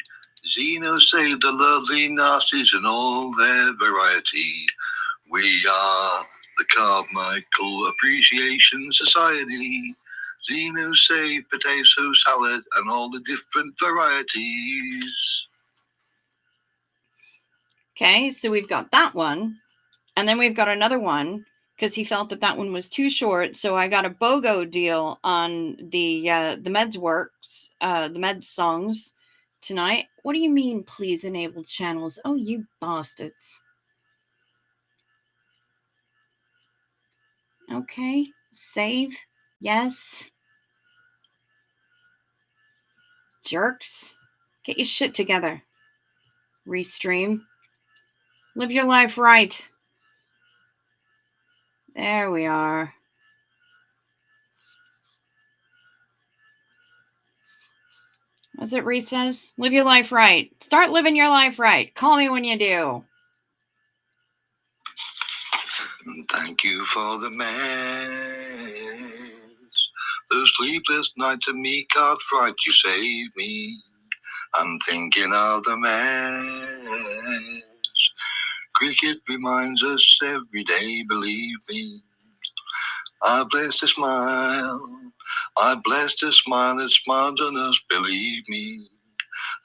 Xeno saved the lovely nasties in all their variety. We are the Carmichael Appreciation Society. Xeno saved potato salad and all the different varieties. Okay, so we've got that one. And then we've got another one because he felt that that one was too short. So I got a BOGO deal on the Meds Works, the Meds songs tonight. What do you mean, please enable channels? Oh, you bastards. Okay, save. Yes. Jerks. Get your shit together. Restream. Live your life right. There we are. What's it Reese says? Live your life right. Start living your life right. Call me when you do. Thank you for the meds. The sleepless nights and me card fright, you saved me. I'm thinking of the meds. Cricket reminds us every day, believe me. I bless the smile. I bless the smile that smiles on us, believe me.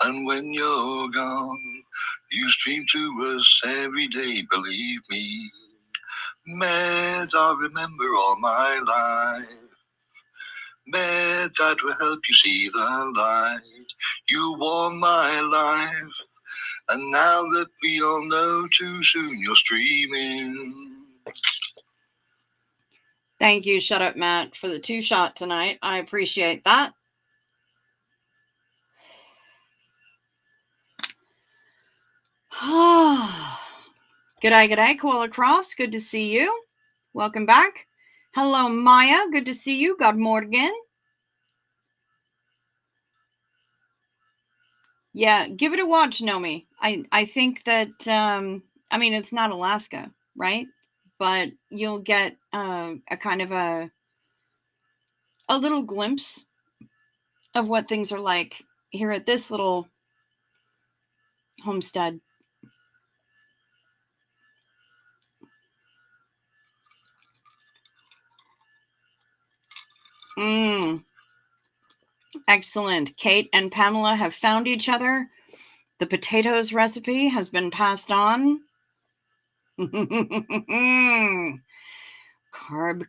And when you're gone, you stream to us every day, believe me. Meds I remember all my life. Meds that will help you see the light. You warm my life. And now that we all know too soon you're streaming. Thank you, Shut Up Matt, for the 2-shot tonight. I appreciate that. G'day, Koala Crofts. Good to see you. Welcome back. Hello, Maya. Good to see you. God morgen. Yeah, give it a watch, Nomi. I think that, I mean, it's not Alaska, right? But you'll get a kind of a little glimpse of what things are like here at this little homestead. Excellent. Kate and Pamela have found each other. The potatoes recipe has been passed on. Carb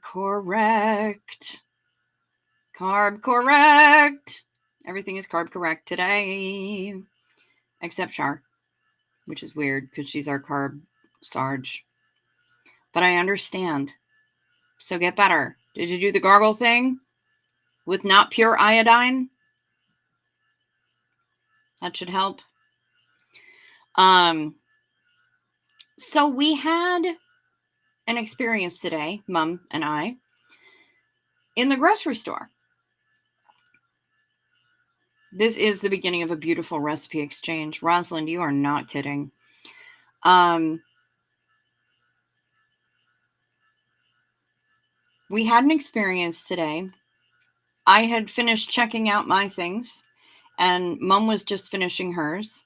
correct. Carb correct. Everything is carb correct today. Except Char, which is weird because she's our carb Sarge. But I understand. So get better. Did you do the gargle thing with not pure iodine? That should help. So we had an experience today, Mom and I, in the grocery store. This is the beginning of a beautiful recipe exchange. Rosalind, you are not kidding. We had an experience today. I had finished checking out my things, and Mom was just finishing hers.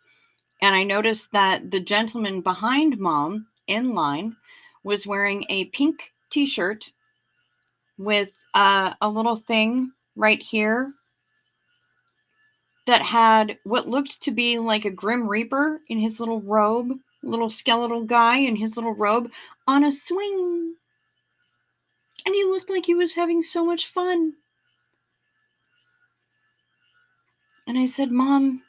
And I noticed that the gentleman behind Mom in line was wearing a pink t-shirt with a little thing right here that had what looked to be like a Grim Reaper in his little robe, little skeletal guy in his little robe on a swing. And he looked like he was having so much fun. And I said, Mom,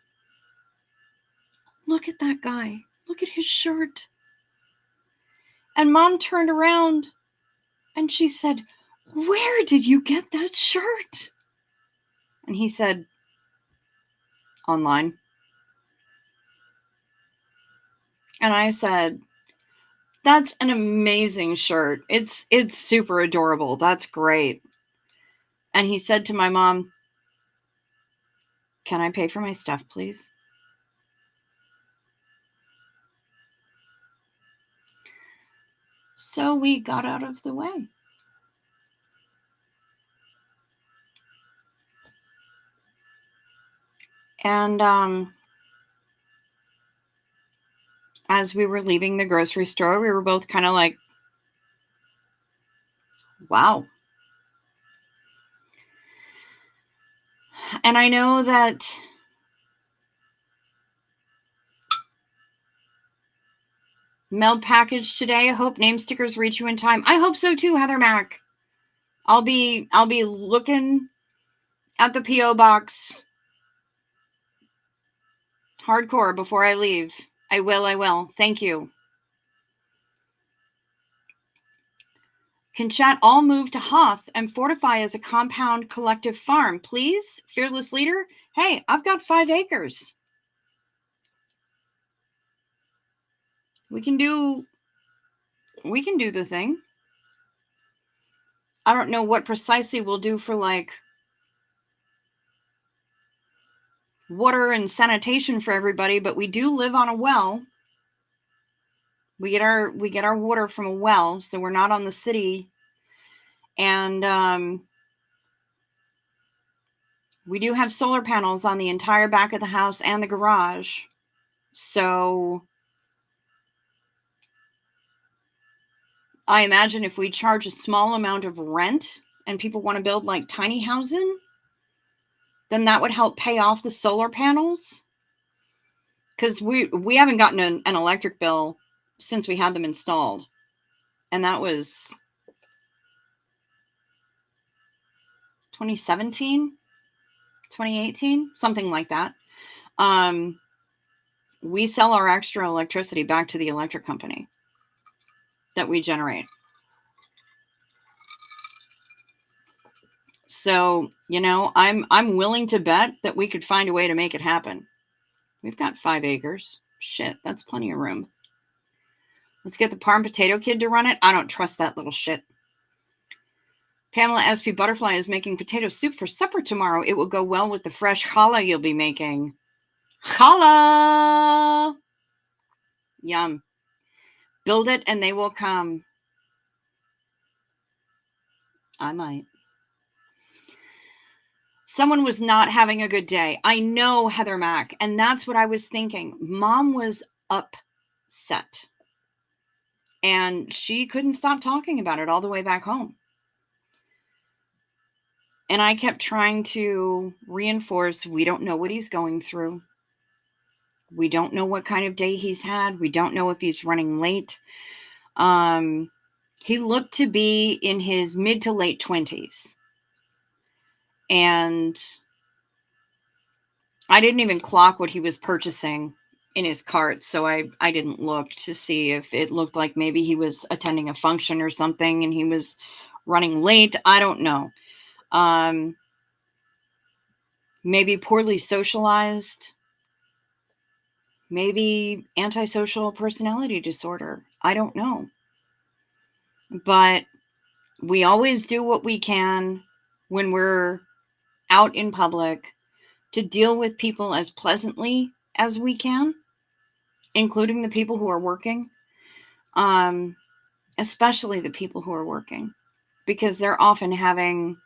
look at that guy. Look at his shirt. And Mom turned around and she said, where did you get that shirt? And he said, online. And I said, That's an amazing shirt. It's super adorable. That's great. And he said to my mom, "Can I pay for my stuff, please?" So we got out of the way. And as we were leaving the grocery store, we were both kind of like, wow. And I know that mailed package today. I hope name stickers reach you in time. I hope so too, Heather Mack. I'll be looking at the P.O. box hardcore before I leave. I will. Thank you. Can chat all move to Hoth and fortify as a compound collective farm, please? Fearless leader. Hey, I've got 5 acres. We can do the thing. I don't know what precisely we'll do for like water and sanitation for everybody, but we do live on a well. We get our water from a well, so we're not on the city. And we do have solar panels on the entire back of the house and the garage. So I imagine if we charge a small amount of rent and people want to build like tiny housing, then that would help pay off the solar panels. Because we haven't gotten an electric bill since we had them installed. And that was 2017, 2018, something like that. We sell our extra electricity back to the electric company that we generate. So, I'm willing to bet that we could find a way to make it happen. We've got 5 acres. Shit, that's plenty of room. Let's get the Parm Potato Kid to run it. I don't trust that little shit. Pamela SP Butterfly is making potato soup for supper tomorrow. It will go well with the fresh challah you'll be making. Challah! Yum. Build it and they will come. I might. Someone was not having a good day. I know, Heather Mack. And that's what I was thinking. Mom was upset. And she couldn't stop talking about it all the way back home. And I kept trying to reinforce, we don't know what he's going through. We don't know what kind of day he's had. We don't know if he's running late. He looked to be in his mid to late 20s. And I didn't even clock what he was purchasing in his cart, so I didn't look to see if it looked like maybe he was attending a function or something and he was running late. I don't know. Maybe poorly socialized. Maybe antisocial personality disorder. I don't know. But we always do what we can when we're out in public to deal with people as pleasantly as we can, including the people who are working, especially the people who are working, because they're often having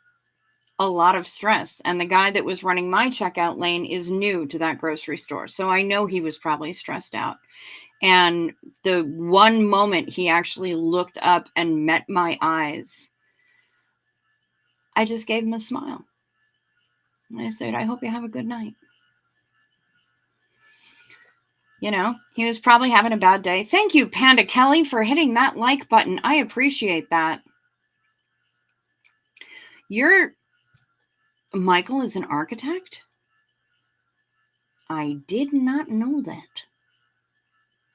a lot of stress. And the guy that was running my checkout lane is new to that grocery store. So I know he was probably stressed out. And the one moment he actually looked up and met my eyes, I just gave him a smile. And I said, I hope you have a good night. He was probably having a bad day. Thank you, Panda Kelly, for hitting that like button. I appreciate that. Michael is an architect? I did not know that.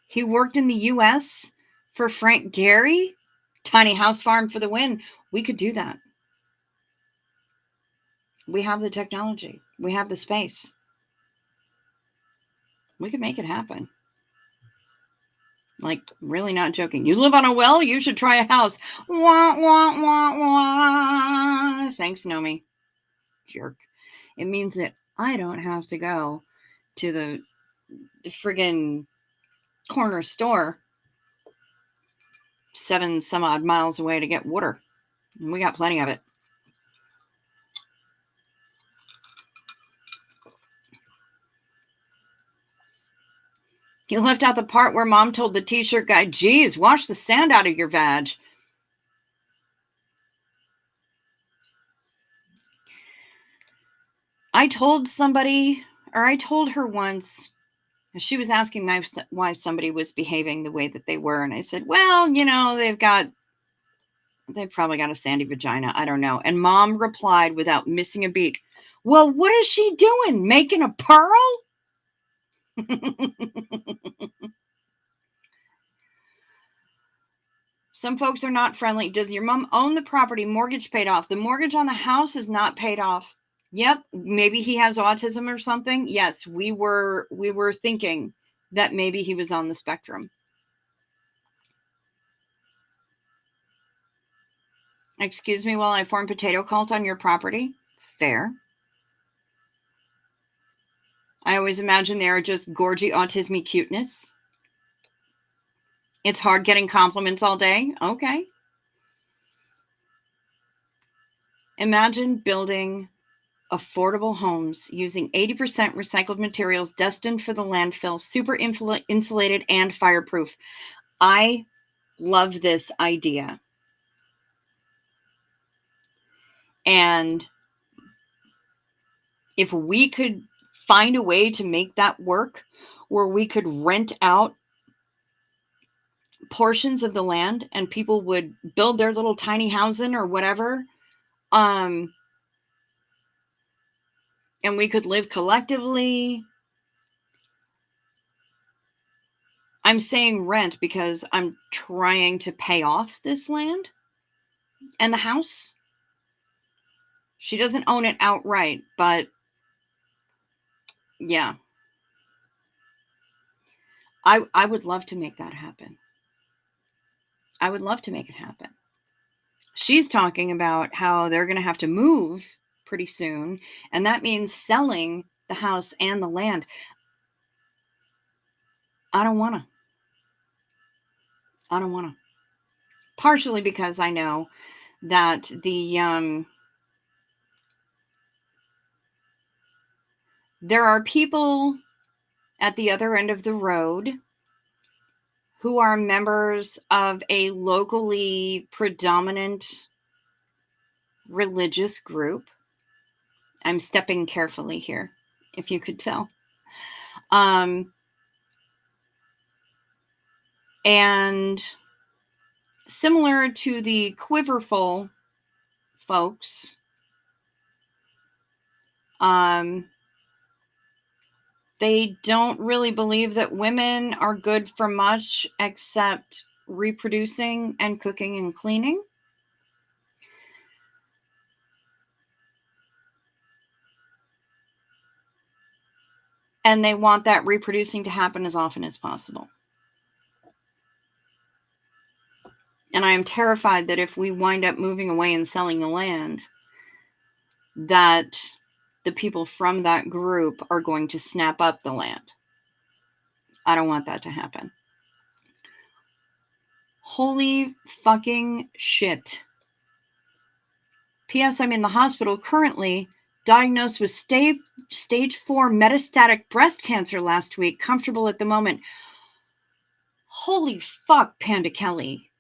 He worked in the U.S. for Frank Gehry? Tiny house farm for the win. We could do that. We have the technology. We have the space. We could make it happen. Like, really not joking. You live on a well? You should try a house. Wah, wah, wah, wah. Thanks, Nomi. Jerk. It means that I don't have to go to the friggin' corner store 7 some odd miles away to get water. And we got plenty of it. You left out the part where Mom told the t-shirt guy, geez, wash the sand out of your vag. I told her once, she was asking why somebody was behaving the way that they were. And I said, well, they've probably got a sandy vagina. I don't know. And Mom replied without missing a beat, well, what is she doing? Making a pearl? Some folks are not friendly. Does your mom own the property? Mortgage paid off. The mortgage on the house is not paid off. Yep. Maybe he has autism or something. Yes, we were thinking that maybe he was on the spectrum. Excuse me while I form potato cult on your property? Fair. I always imagine they are just gorgy autismy cuteness. It's hard getting compliments all day. Okay. Imagine building affordable homes using 80% recycled materials destined for the landfill, super insulated and fireproof. I love this idea. And if we could find a way to make that work, where we could rent out portions of the land and people would build their little tiny housing or whatever, and we could live collectively. I'm saying rent because I'm trying to pay off this land and the house. She doesn't own it outright, but yeah. I would love to make that happen. I would love to make it happen. She's talking about how they're going to have to move pretty soon, and that means selling the house and the land. I don't want to. Partially because I know that there are people at the other end of the road who are members of a locally predominant religious group. I'm stepping carefully here, if you could tell. And similar to the Quiverful folks, they don't really believe that women are good for much except reproducing and cooking and cleaning. And they want that reproducing to happen as often as possible. And I am terrified that if we wind up moving away and selling the land, that the people from that group are going to snap up the land. I don't want that to happen. Holy fucking shit. P.S. I'm in the hospital currently, diagnosed with stage 4 metastatic breast cancer last week. Comfortable at the moment. Holy fuck, Panda Kelly.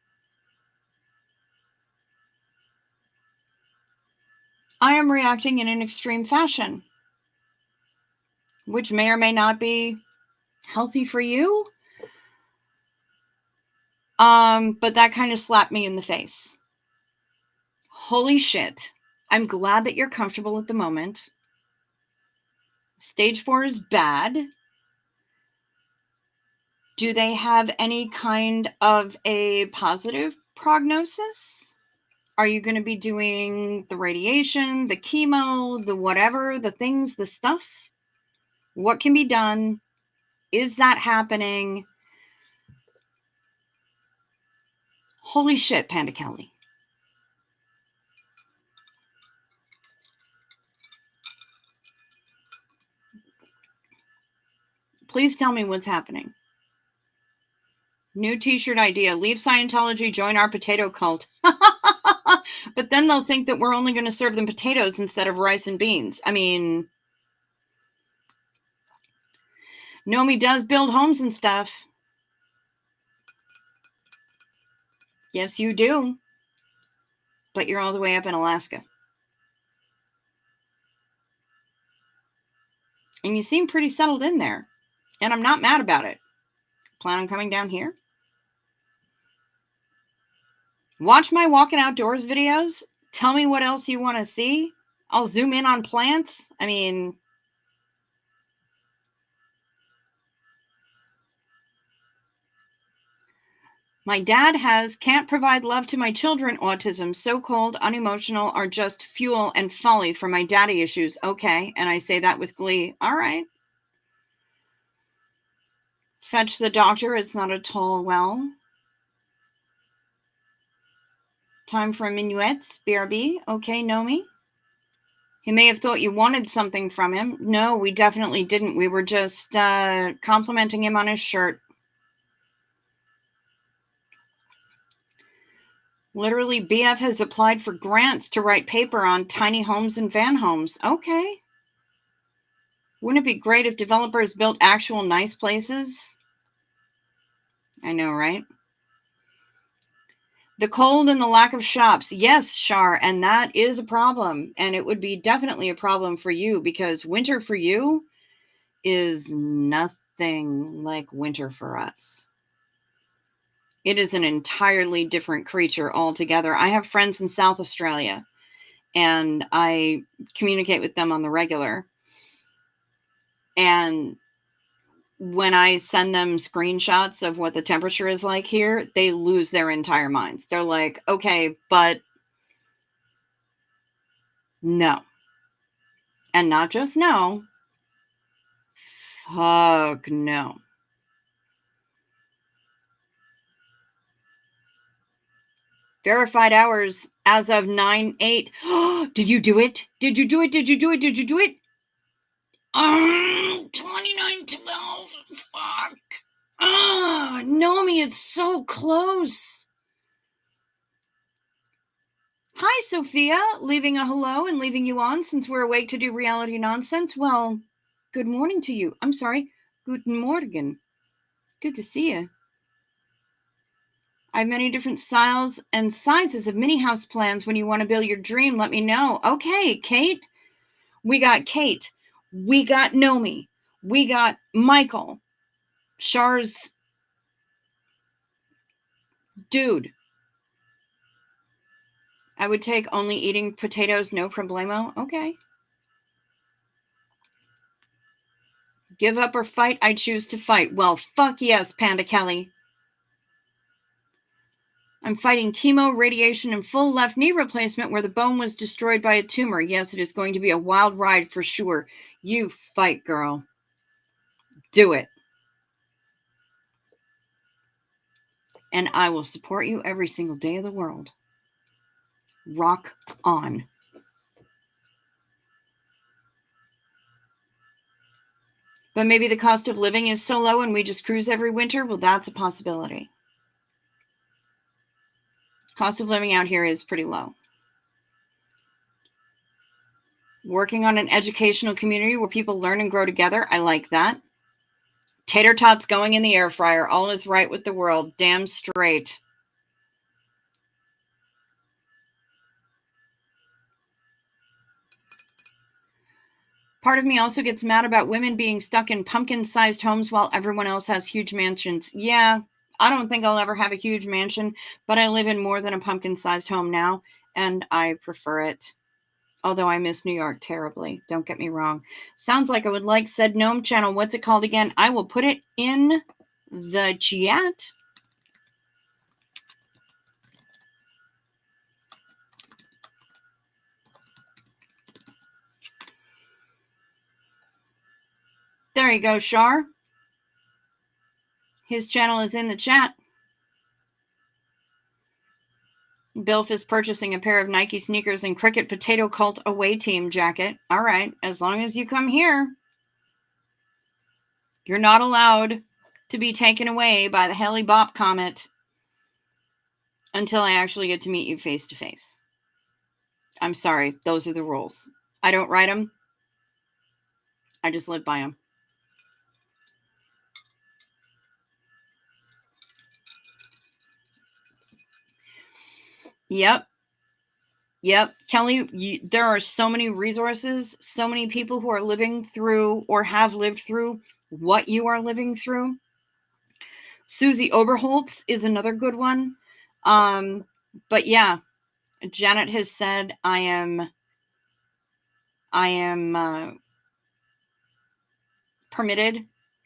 I am reacting in an extreme fashion, which may or may not be healthy for you. But that kind of slapped me in the face. Holy shit. I'm glad that you're comfortable at the moment. Stage 4 is bad. Do they have any kind of a positive prognosis? Are you going to be doing the radiation, the chemo, the whatever, the things, the stuff? What can be done? Is that happening? Holy shit, Panda Kelly. Please tell me what's happening. New t-shirt idea. Leave Scientology, join our potato cult. But then they'll think that we're only going to serve them potatoes instead of rice and beans. I mean, Nomi does build homes and stuff. Yes, you do. But you're all the way up in Alaska. And you seem pretty settled in there. And I'm not mad about it. Plan on coming down here? Watch my walking outdoors videos. Tell me what else you want to see. I'll zoom in on plants. I mean, my dad can't provide love to my children, autism, so cold, unemotional, are just fuel and folly for my daddy issues. Okay, and I say that with glee. All right. Fetch the doctor, it's not at all well. Time for minuets, BRB. Okay, Nomi. He may have thought you wanted something from him. No, we definitely didn't. We were just complimenting him on his shirt. Literally, BF has applied for grants to write paper on tiny homes and van homes. Okay. Wouldn't it be great if developers built actual nice places? I know, right? The cold and the lack of shops. Yes, Shar, and that is a problem. And it would be definitely a problem for you because winter for you is nothing like winter for us. It is an entirely different creature altogether. I have friends in South Australia, and I communicate with them on the regular. And when I send them screenshots of what the temperature is like here, they lose their entire minds. They're like, okay, but no. And not just no. Fuck no. Verified hours as of 9/8. Did you do it? Did you do it? Did you do it? Did you do it? 29/12. Fuck. Nomi, it's so close. Hi, Sophia. Leaving a hello and leaving you on since we're awake to do reality nonsense. Well, good morning to you. I'm sorry. Guten Morgen. Good to see you. I have many different styles and sizes of mini house plans. When you want to build your dream, let me know. Okay, Kate. We got Kate. We got Nomi. We got Michael. Shar's dude. I would take only eating potatoes, no problemo. Okay. Give up or fight? I choose to fight. Well, fuck yes, Panda Kelly. I'm fighting chemo, radiation, and full left knee replacement where the bone was destroyed by a tumor. Yes, it is going to be a wild ride for sure. You fight, girl. Do it. And I will support you every single day of the world. Rock on. But maybe the cost of living is so low and we just cruise every winter? Well, that's a possibility. Cost of living out here is pretty low. Working on an educational community where people learn and grow together. I like that. Tater tots going in the air fryer. All is right with the world. Damn straight. Part of me also gets mad about women being stuck in pumpkin-sized homes while everyone else has huge mansions. Yeah, I don't think I'll ever have a huge mansion, but I live in more than a pumpkin-sized home now, and I prefer it. Although I miss New York terribly. Don't get me wrong. Sounds like I would like said gnome channel. What's it called again? I will put it in the chat. There you go, Shar. His channel is in the chat. Bilf is purchasing a pair of Nike sneakers and Cricket Potato Cult away team jacket. All right, as long as you come here. You're not allowed to be taken away by the Haley Bop Comet until I actually get to meet you face to face. I'm sorry, those are the rules. I don't write them. I just live by them. Yep. Kelly, there are so many resources, so many people who are living through or have lived through what you are living through. Susie Oberholtz is another good one. But yeah, Janet has said I am permitted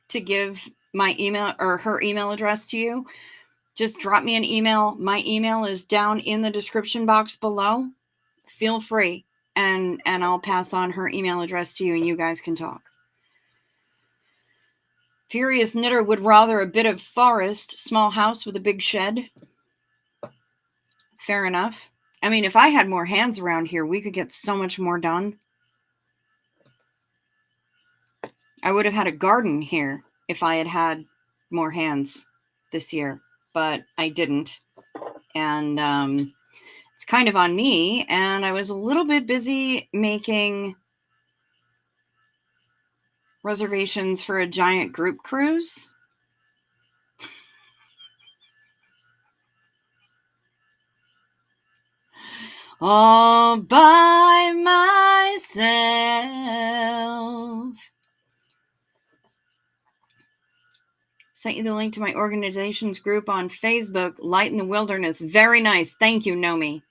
to give my email or her email address to you. Just drop me an email. My email is down in the description box below. Feel free, and I'll pass on her email address to you, and you guys can talk. Furious Knitter would rather a bit of forest, small house with a big shed. Fair enough. I mean, if I had more hands around here, we could get so much more done. I would have had a garden here if I had had more hands this year, but I didn't. And it's kind of on me. And I was a little bit busy making reservations for a giant group cruise. All by myself. Sent you the link to my organization's group on Facebook, Light in the Wilderness. Very nice. Thank you, Nomi.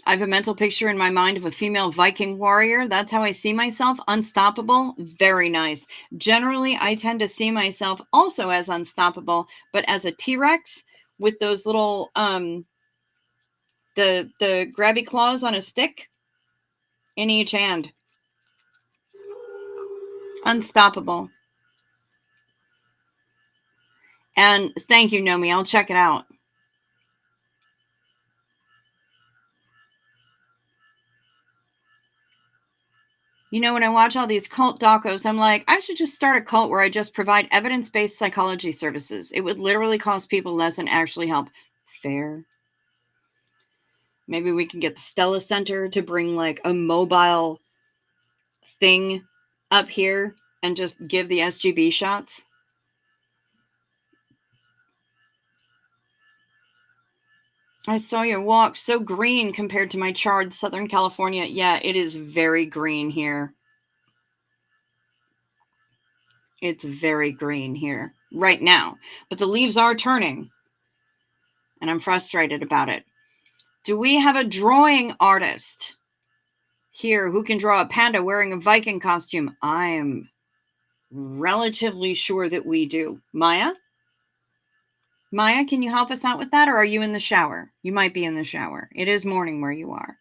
I have a mental picture in my mind of a female Viking warrior. That's how I see myself. Unstoppable. Very nice. Generally, I tend to see myself also as unstoppable, but as a T-Rex with those little the grabby claws on a stick in each hand. Unstoppable. And thank you, Nomi. I'll check it out. You know, when I watch all these cult docos, I'm like, I should just start a cult where I just provide evidence-based psychology services. It would literally cost people less and actually help. Fair. Maybe we can get the Stella Center to bring like a mobile thing up here and just give the SGB shots. I saw your walk. So green compared to my charred Southern California. Yeah, it is very green here. It's very green here right now. But the leaves are turning. And I'm frustrated about it. Do we have a drawing artist here who can draw a panda wearing a Viking costume? I am relatively sure that we do. Maya? Maya, can you help us out with that, or are you in the shower? You might be in the shower. It is morning where you are.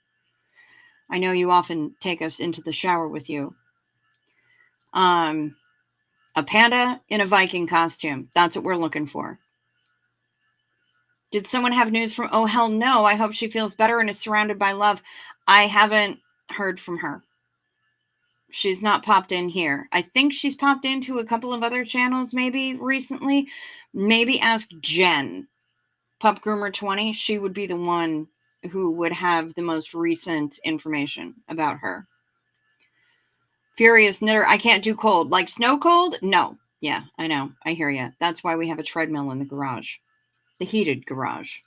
I know you often take us into the shower with you. A panda in a Viking costume. That's what we're looking for. Did someone have news from... Oh, hell no. I hope she feels better and is surrounded by love. I haven't heard from her. She's not popped in here. I think she's popped into a couple of other channels maybe recently. Maybe ask Jen, Pup Groomer 20. She would be the one who would have the most recent information about her. Furious Knitter, I can't do cold. Like snow cold? No. Yeah, I know. I hear you. That's why we have a treadmill in the garage. The heated garage.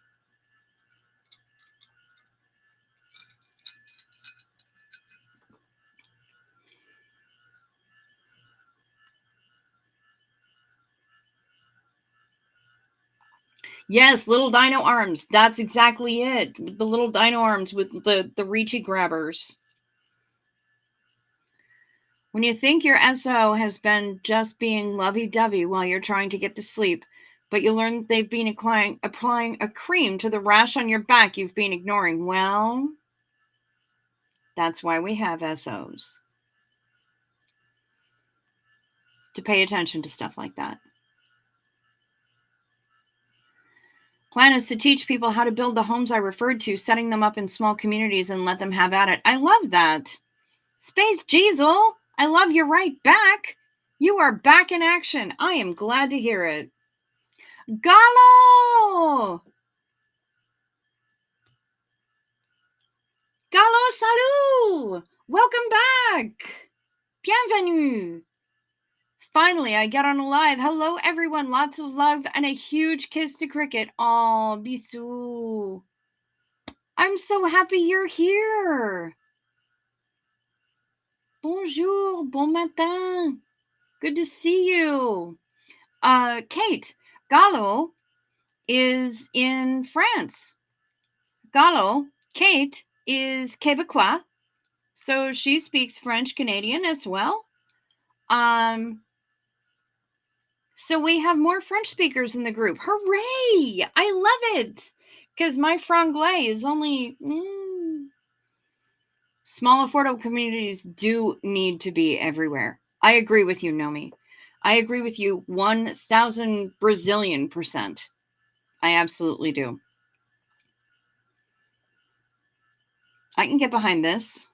Yes, little dino arms. That's exactly it. The little dino arms with the reachy grabbers. When you think your SO has been just being lovey-dovey while you're trying to get to sleep, but you learn they've been applying a cream to the rash on your back you've been ignoring, well, that's why we have SOs. to pay attention to stuff like that. Plan is to teach people how to build the homes I referred to, setting them up in small communities and let them have at it. I love that. Space Jeezel, I love you right back. You are back in action. I am glad to hear it. Gallo! Gallo, salut! Welcome back. Bienvenue. Finally, I get on a live. Hello, everyone. Lots of love and a huge kiss to Cricket. Oh, bisous. I'm so happy you're here. Bonjour, bon matin. Good to see you. Kate, Gallo is in France. Gallo, Kate, is Quebecois, so she speaks French Canadian as well. So we have more French speakers in the group. Hooray! I love it! Because my franglais is only... Small, affordable communities do need to be everywhere. I agree with you, Nomi. I agree with you 1,000 Brazilian%. I absolutely do. I can get behind this.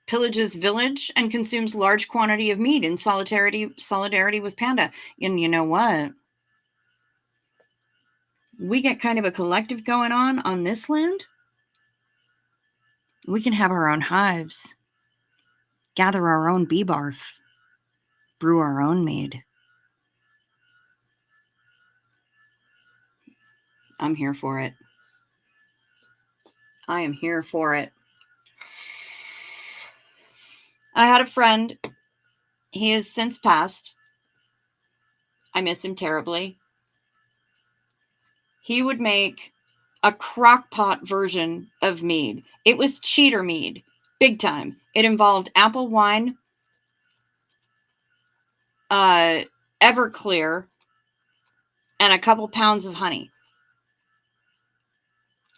Pillages village and consumes large quantity of meat in solidarity with Panda. And you know what? We get kind of a collective going on this land. We can have our own hives, gather our own bee barf, brew our own mead. I'm here for it. I am here for it. I had a friend. He has since passed. I miss him terribly. He would make a crock pot version of mead. It was cheater mead, big time. It involved apple wine, Everclear, and a couple pounds of honey.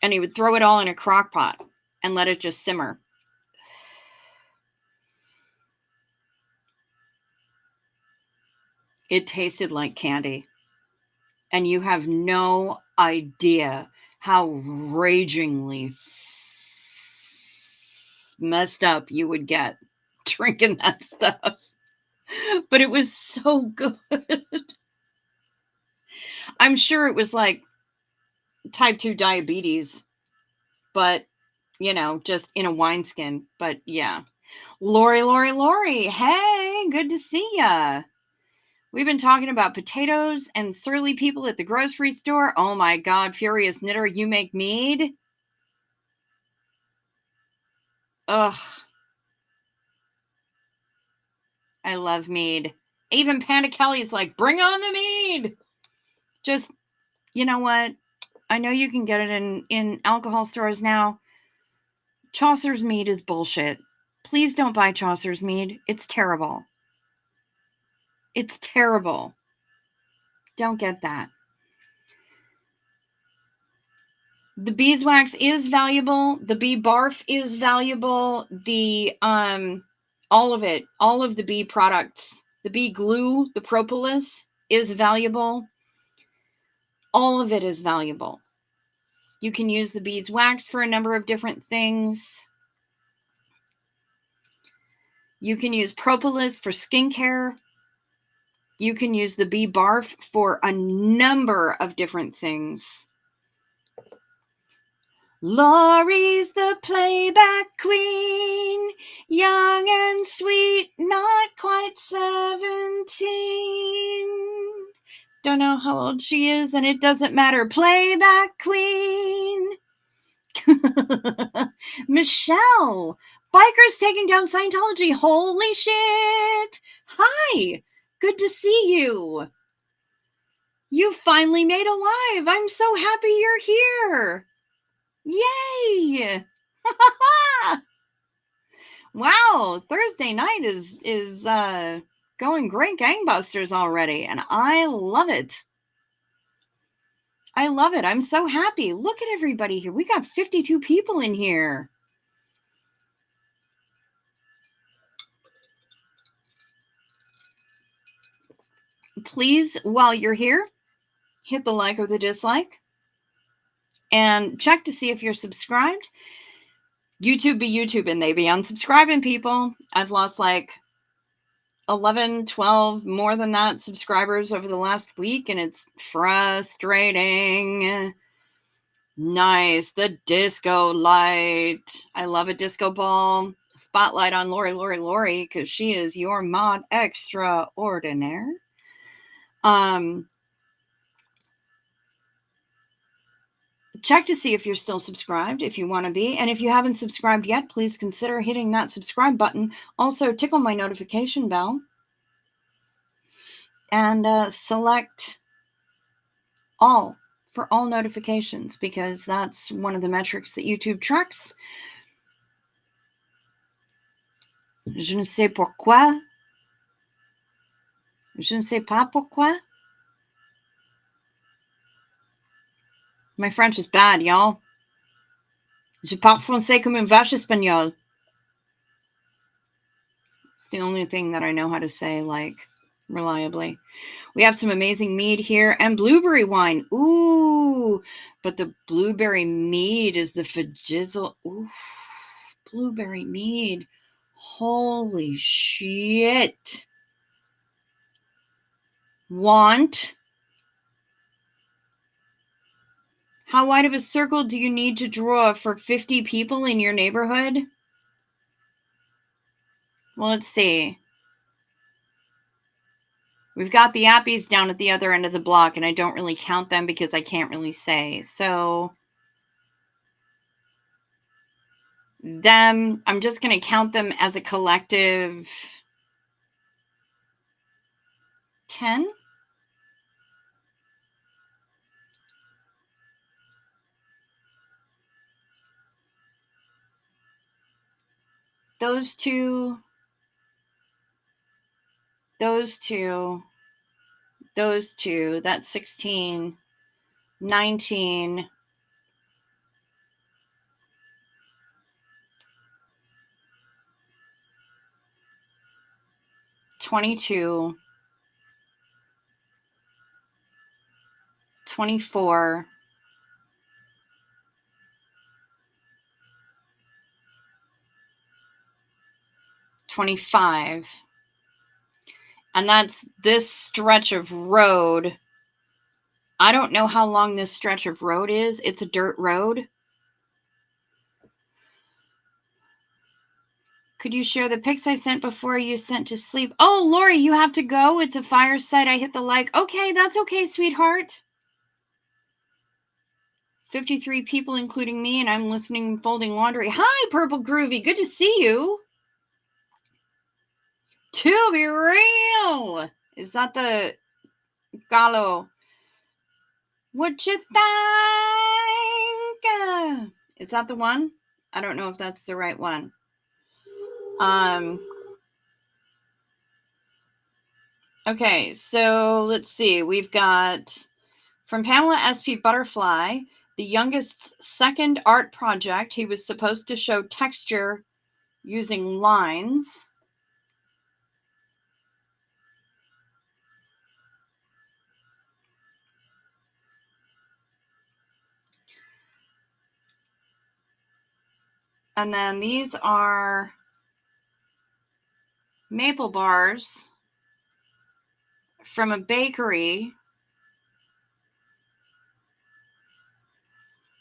And he would throw it all in a crock pot and let it just simmer. It tasted like candy. And you have no idea how ragingly messed up you would get drinking that stuff. But it was so good. I'm sure it was like type 2 diabetes, but, you know, just in a wineskin. But yeah. Lori, hey, good to see ya. We've been talking about potatoes and surly people at the grocery store. Oh my God, Furious Knitter, you make mead? Ugh. I love mead. Even Panda Kelly's like, bring on the mead. Just, you know what? I know you can get it in alcohol stores now. Chaucer's mead is bullshit. Please don't buy Chaucer's mead. It's terrible. It's terrible. Don't get that. The beeswax is valuable. The bee barf is valuable. The all of it, all of the bee products, the bee glue, the propolis is valuable. All of it is valuable. You can use the beeswax for a number of different things. You can use propolis for skincare. You can use the bee barf for a number of different things. Lori's the playback queen, young and sweet, not quite 17. Don't know how old she is, and it doesn't matter. Playback queen. Michelle, bikers taking down Scientology. Holy shit. Hi, good to see you. You finally made a live. I'm so happy you're here. Yay! Wow, Thursday night is going great gangbusters already, and I love it. I love it. I'm so happy. Look at everybody here. We got 52 people in here. please, while you're here, hit the like or the dislike and check to see if you're subscribed. YouTube be YouTube and they be unsubscribing, people. I've lost like 11, 12, more than that subscribers over the last week, and it's frustrating. Nice. The disco light. I love a disco ball. Spotlight on Lori, because she is your mod extraordinaire. Check to see if you're still subscribed if you want to be. And if you haven't subscribed yet, please consider hitting that subscribe button. Also, tickle my notification bell. And select all for all notifications, because that's one of the metrics that YouTube tracks. Je ne sais pourquoi. Je ne sais pas pourquoi. My French is bad, y'all. Je parle français comme une vache espagnole. It's the only thing that I know how to say, like, reliably. We have some amazing mead here and blueberry wine. Ooh, but the blueberry mead is the fajizzle. Ooh, blueberry mead. Holy shit. Want? How wide of a circle do you need to draw for 50 people in your neighborhood? Well, let's see. We've got the appies down at the other end of the block, and I don't really count them because I can't really say. So them, I'm just going to count them as a collective 10. Those two, those two, those two, that's 16, 19, 22, 24, 25. And that's this stretch of road. I don't know how long this stretch of road is. It's a dirt road. Could you share the pics I sent before you sent to sleep? Oh, Lori, you have to go. It's a fire site. I hit the like. Okay, that's okay, sweetheart. 53 people, including me, and I'm listening, folding laundry. Hi, Purple Groovy. Good to see you. To be real. Is that the Gallo? What you think? Is that the one? I don't know if that's the right one. Okay, so let's see. We've got from Pamela SP Butterfly, the youngest's second art project. He was supposed to show texture using lines. And then these are maple bars from a bakery.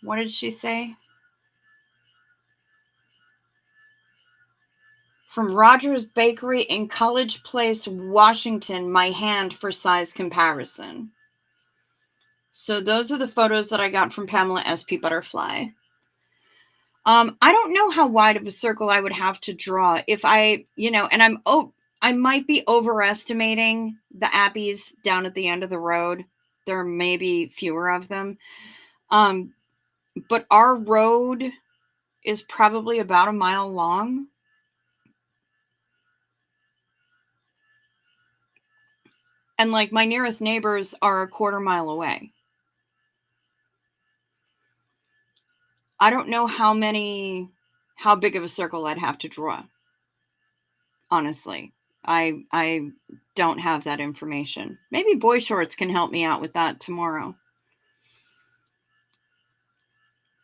What did she say? From Rogers Bakery in College Place, Washington, my hand for size comparison. So those are the photos that I got from Pamela SP Butterfly. I don't know how wide of a circle I would have to draw if I, and I might be overestimating the appies down at the end of the road. There may be fewer of them. But our road is probably about a mile long. And like my nearest neighbors are a quarter mile away. I don't know how big of a circle I'd have to draw. Honestly. I don't have that information. Maybe Boy Shorts can help me out with that tomorrow.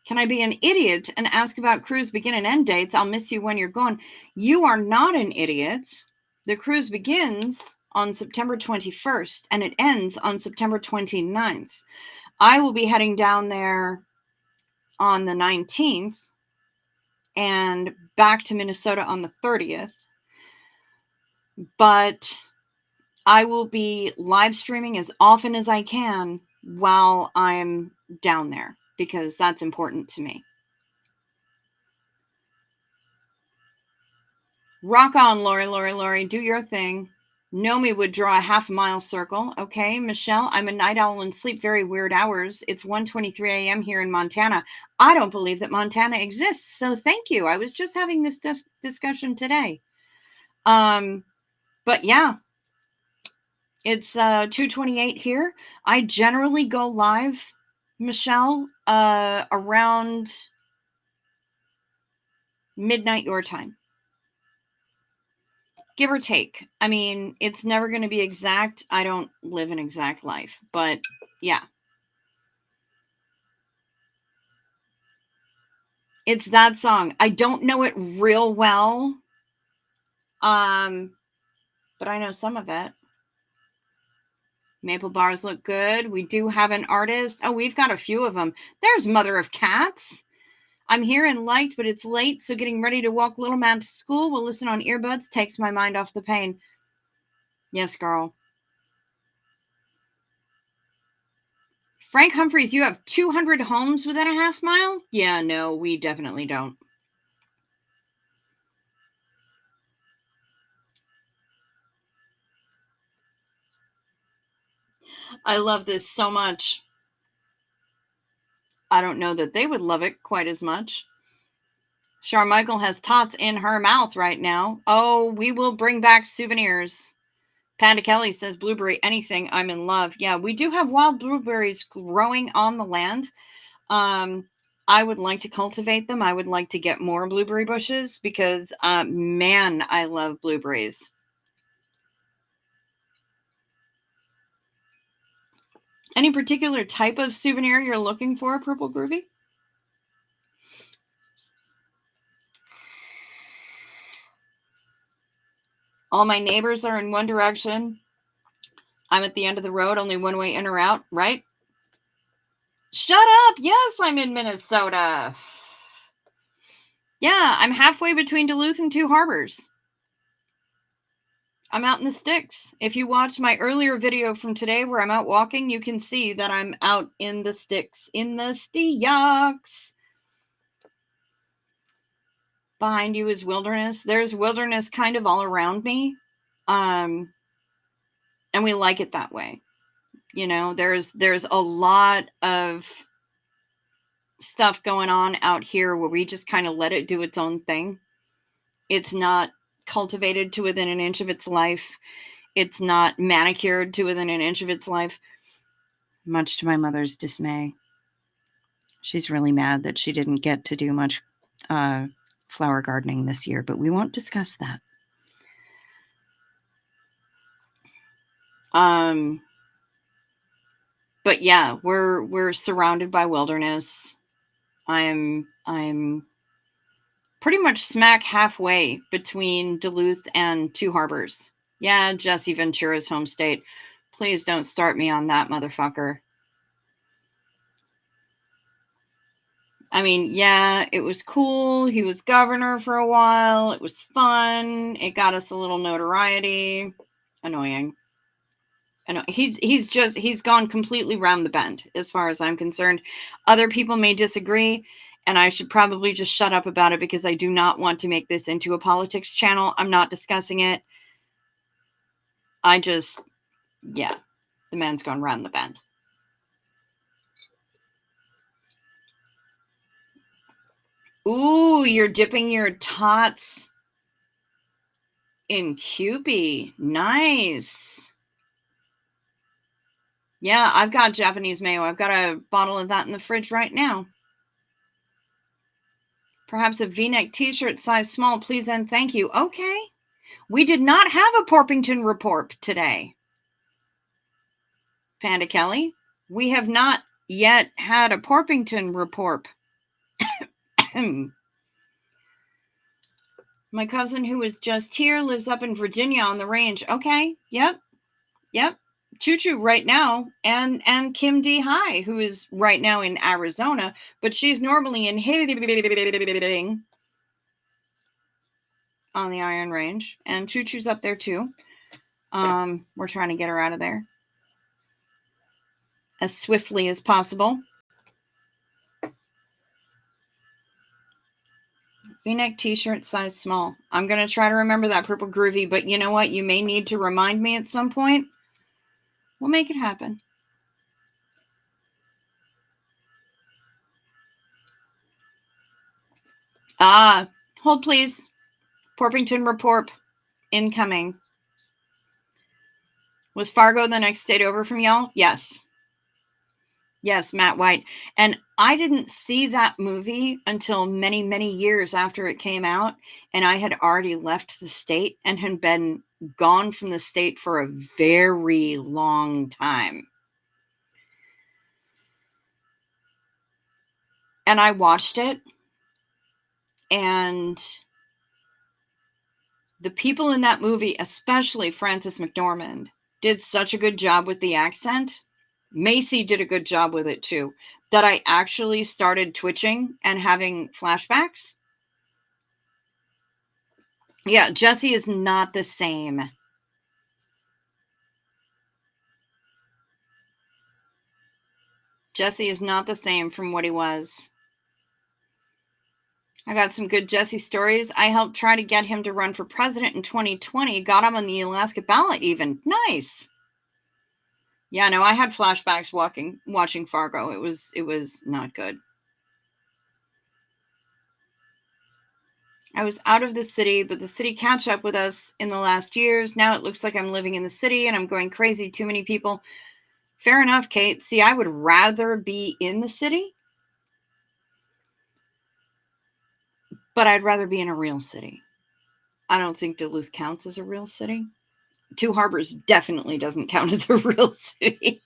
Can I be an idiot and ask about cruise begin and end dates? I'll miss you when you're gone. You are not an idiot. The cruise begins on September 21st and it ends on September 29th. I will be heading down there on the 19th and back to Minnesota on the 30th. But I will be live streaming as often as I can while I'm down there because that's important to me. Rock on, Lori, do your thing. Nomi would draw a half-mile circle. Okay, Michelle, I'm a night owl and sleep very weird hours. It's 1:23 a.m. here in Montana. I don't believe that Montana exists, so thank you. I was just having this discussion today. But yeah, it's 2:28 here. I generally go live, Michelle, around midnight your time. Give or take. I mean, it's never going to be exact. I don't live an exact life, but yeah. It's that song. I don't know it real well. But I know some of it. Maple bars look good. We do have an artist. Oh, we've got a few of them. There's Mother of Cats. I'm here and liked, but it's late, so getting ready to walk little man to school. We'll listen on earbuds. Takes my mind off the pain. Yes, girl. Frank Humphreys, you have 200 homes within a half mile? Yeah, no, we definitely don't. I love this so much. I don't know that they would love it quite as much. Charmichael has tots in her mouth right now. Oh, we will bring back souvenirs. Panda Kelly says, blueberry, anything, I'm in love. Yeah, we do have wild blueberries growing on the land. I would like to cultivate them. I would like to get more blueberry bushes because, man, I love blueberries. Any particular type of souvenir you're looking for, Purple Groovy? All my neighbors are in one direction. I'm at the end of the road, only one way in or out, right? Shut up! Yes, I'm in Minnesota. Yeah, I'm halfway between Duluth and Two Harbors. I'm out in the sticks. If you watch my earlier video from today where I'm out walking, you can see that I'm out in the sticks, in the stiyaks. Behind you is wilderness. There's wilderness kind of all around me. And we like it that way. You know, there's a lot of stuff going on out here where we just kind of let it do its own thing. It's not cultivated to within an inch of its life. It's not manicured to within an inch of its life, much to my mother's dismay. She's really mad that she didn't get to do much flower gardening this year, but we won't discuss that. But yeah, we're surrounded by wilderness. I'm pretty much smack halfway between Duluth and Two Harbors. Yeah, Jesse Ventura's home state. Please don't start me on that motherfucker. I mean, yeah, it was cool. He was governor for a while. It was fun. It got us a little notoriety. Annoying. I know he's gone completely round the bend as far as I'm concerned. Other people may disagree, and I should probably just shut up about it because I do not want to make this into a politics channel. I'm not discussing it. Yeah, the man's gone round the bend. Ooh, you're dipping your tots in Kewpie. Nice. Yeah, I've got Japanese mayo. I've got a bottle of that in the fridge right now. Perhaps a V-neck t-shirt size small, please and thank you. Okay. We did not have a Porpington report today. Panda Kelly, we have not yet had a Porpington report. My cousin who was just here lives up in Virginia on the range. Okay, yep. Choo Choo right now, and Kim D. High, who is right now in Arizona, but she's normally in on the Iron Range, and Choo Choo's up there too. We're trying to get her out of there as swiftly as possible. V-neck t-shirt, size small. I'm going to try to remember that, Purple Groovy, but you know what? You may need to remind me at some point. We'll make it happen. Hold please. Porpington report incoming. Was Fargo the next state over from y'all? Yes. Yes, Matt White. And I didn't see that movie until many, many years after it came out. And I had already left the state and had been gone from the state for a very long time. And I watched it. And the people in that movie, especially Frances McDormand, did such a good job with the accent. Macy did a good job with it too, that I actually started twitching and having flashbacks. Yeah, Jesse is not the same. Jesse is not the same from what he was. I got some good Jesse stories. I helped try to get him to run for president in 2020. Got him on the Alaska ballot even. Nice. Yeah, no, I had flashbacks watching Fargo. It was not good. I was out of the city, but the city catch up with us in the last years. Now it looks like I'm living in the city and I'm going crazy. Too many people. Fair enough, Kate. See, I would rather be in the city, but I'd rather be in a real city. I don't think Duluth counts as a real city. Two Harbors definitely doesn't count as a real city.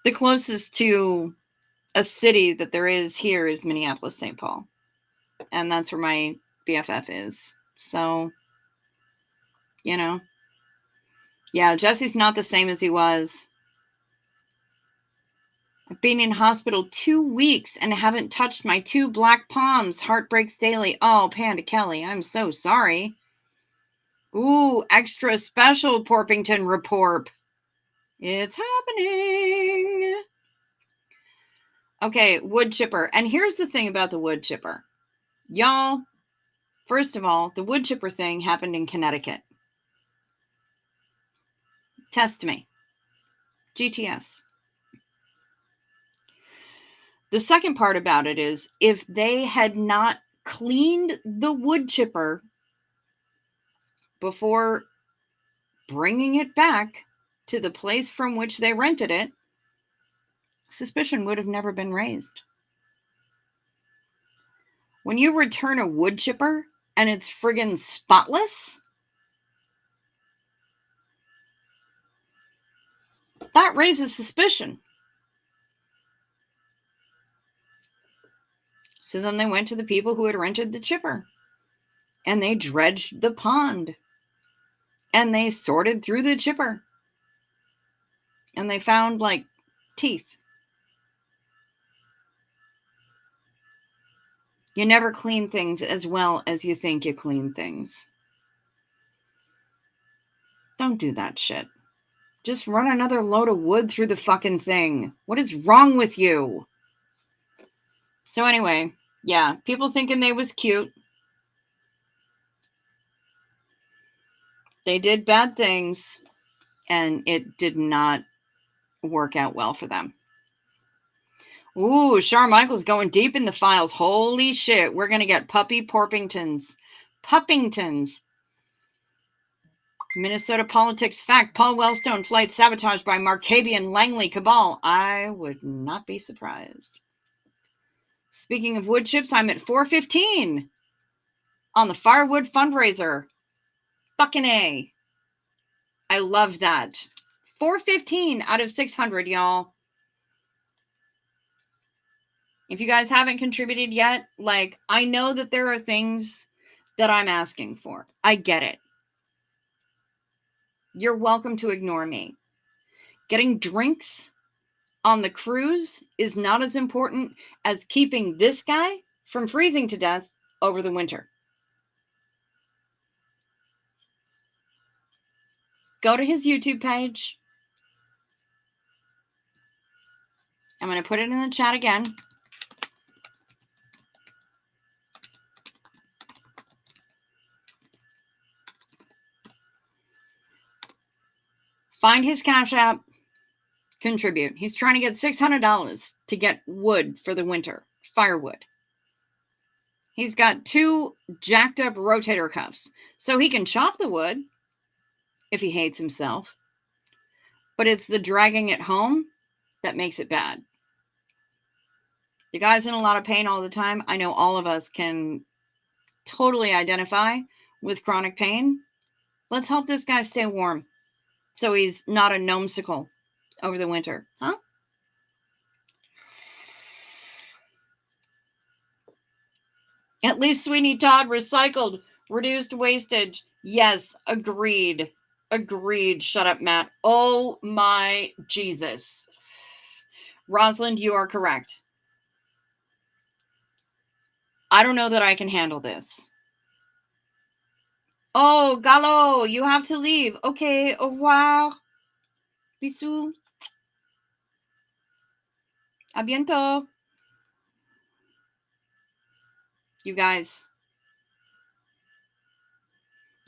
The closest to a city that there is here is Minneapolis, St. Paul. And that's where my BFF is. So, you know. Yeah, Jesse's not the same as he was. I've been in hospital 2 weeks and haven't touched my 2 black palms. Heart breaks daily. Oh, Panda Kelly, I'm so sorry. Ooh, extra special Porpington report. It's happening. Okay, wood chipper. And here's the thing about the wood chipper. Y'all, first of all, the wood chipper thing happened in Connecticut. Test me. GTS. The second part about it is if they had not cleaned the wood chipper before bringing it back to the place from which they rented it, suspicion would have never been raised. When you return a wood chipper and it's friggin' spotless, that raises suspicion. So then they went to the people who had rented the chipper and they dredged the pond and they sorted through the chipper and they found like teeth. You never clean things as well as you think you clean things. Don't do that shit. Just run another load of wood through the fucking thing. What is wrong with you? So anyway, yeah, people thinking they was cute. They did bad things, and it did not work out well for them. Ooh, Char Michael's going deep in the files. Holy shit, we're going to get puppy Porpingtons. Puppingtons. Minnesota politics fact. Paul Wellstone flight sabotaged by Markabian Langley cabal. I would not be surprised. Speaking of wood chips, I'm at 415. on the firewood fundraiser. Fucking A. I love that. 415 out of 600, y'all. If you guys haven't contributed yet, like, I know that there are things that I'm asking for. I get it. You're welcome to ignore me. Getting drinks on the cruise is not as important as keeping this guy from freezing to death over the winter. Go to his YouTube page. I'm going to put it in the chat again. Find his Cash App. Contribute. He's trying to get $600 to get wood for the winter. Firewood. He's got 2 jacked up rotator cuffs. So he can chop the wood if he hates himself. But it's the dragging it home that makes it bad. The guy's in a lot of pain all the time. I know all of us can totally identify with chronic pain. Let's help this guy stay warm so he's not a gnomesicle over the winter. Huh? At least Sweeney Todd recycled, reduced wastage. Yes, agreed. Agreed. Shut up, Matt. Oh my Jesus. Rosalind, you are correct. I don't know that I can handle this. Oh, Gallo, you have to leave. Okay, au revoir. Bisous. A bientôt. You guys.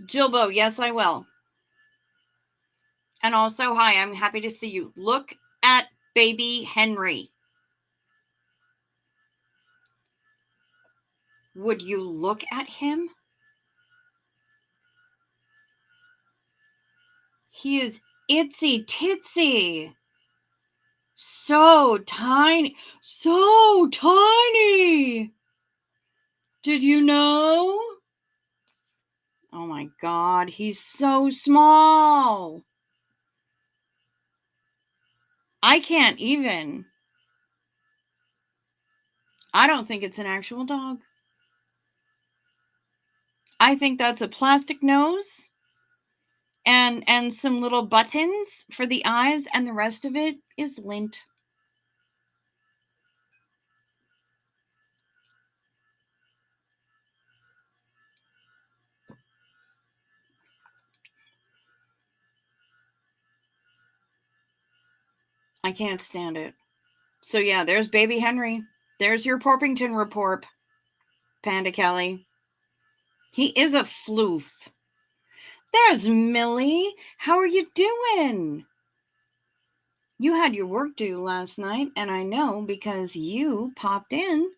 Jilbo, yes, I will. And also, hi, I'm happy to see you. Look at baby Henry. Would you look at him? He is itsy titsy. So tiny. So tiny. Did you know? Oh my God, he's so small. I can't even. I don't think it's an actual dog. I think that's a plastic nose and some little buttons for the eyes, and the rest of it is lint. I can't stand it. So yeah, there's baby Henry. There's your Porpington report, Panda Kelly. He is a floof. There's Millie. How are you doing? You had your work due last night, and I know because you popped in.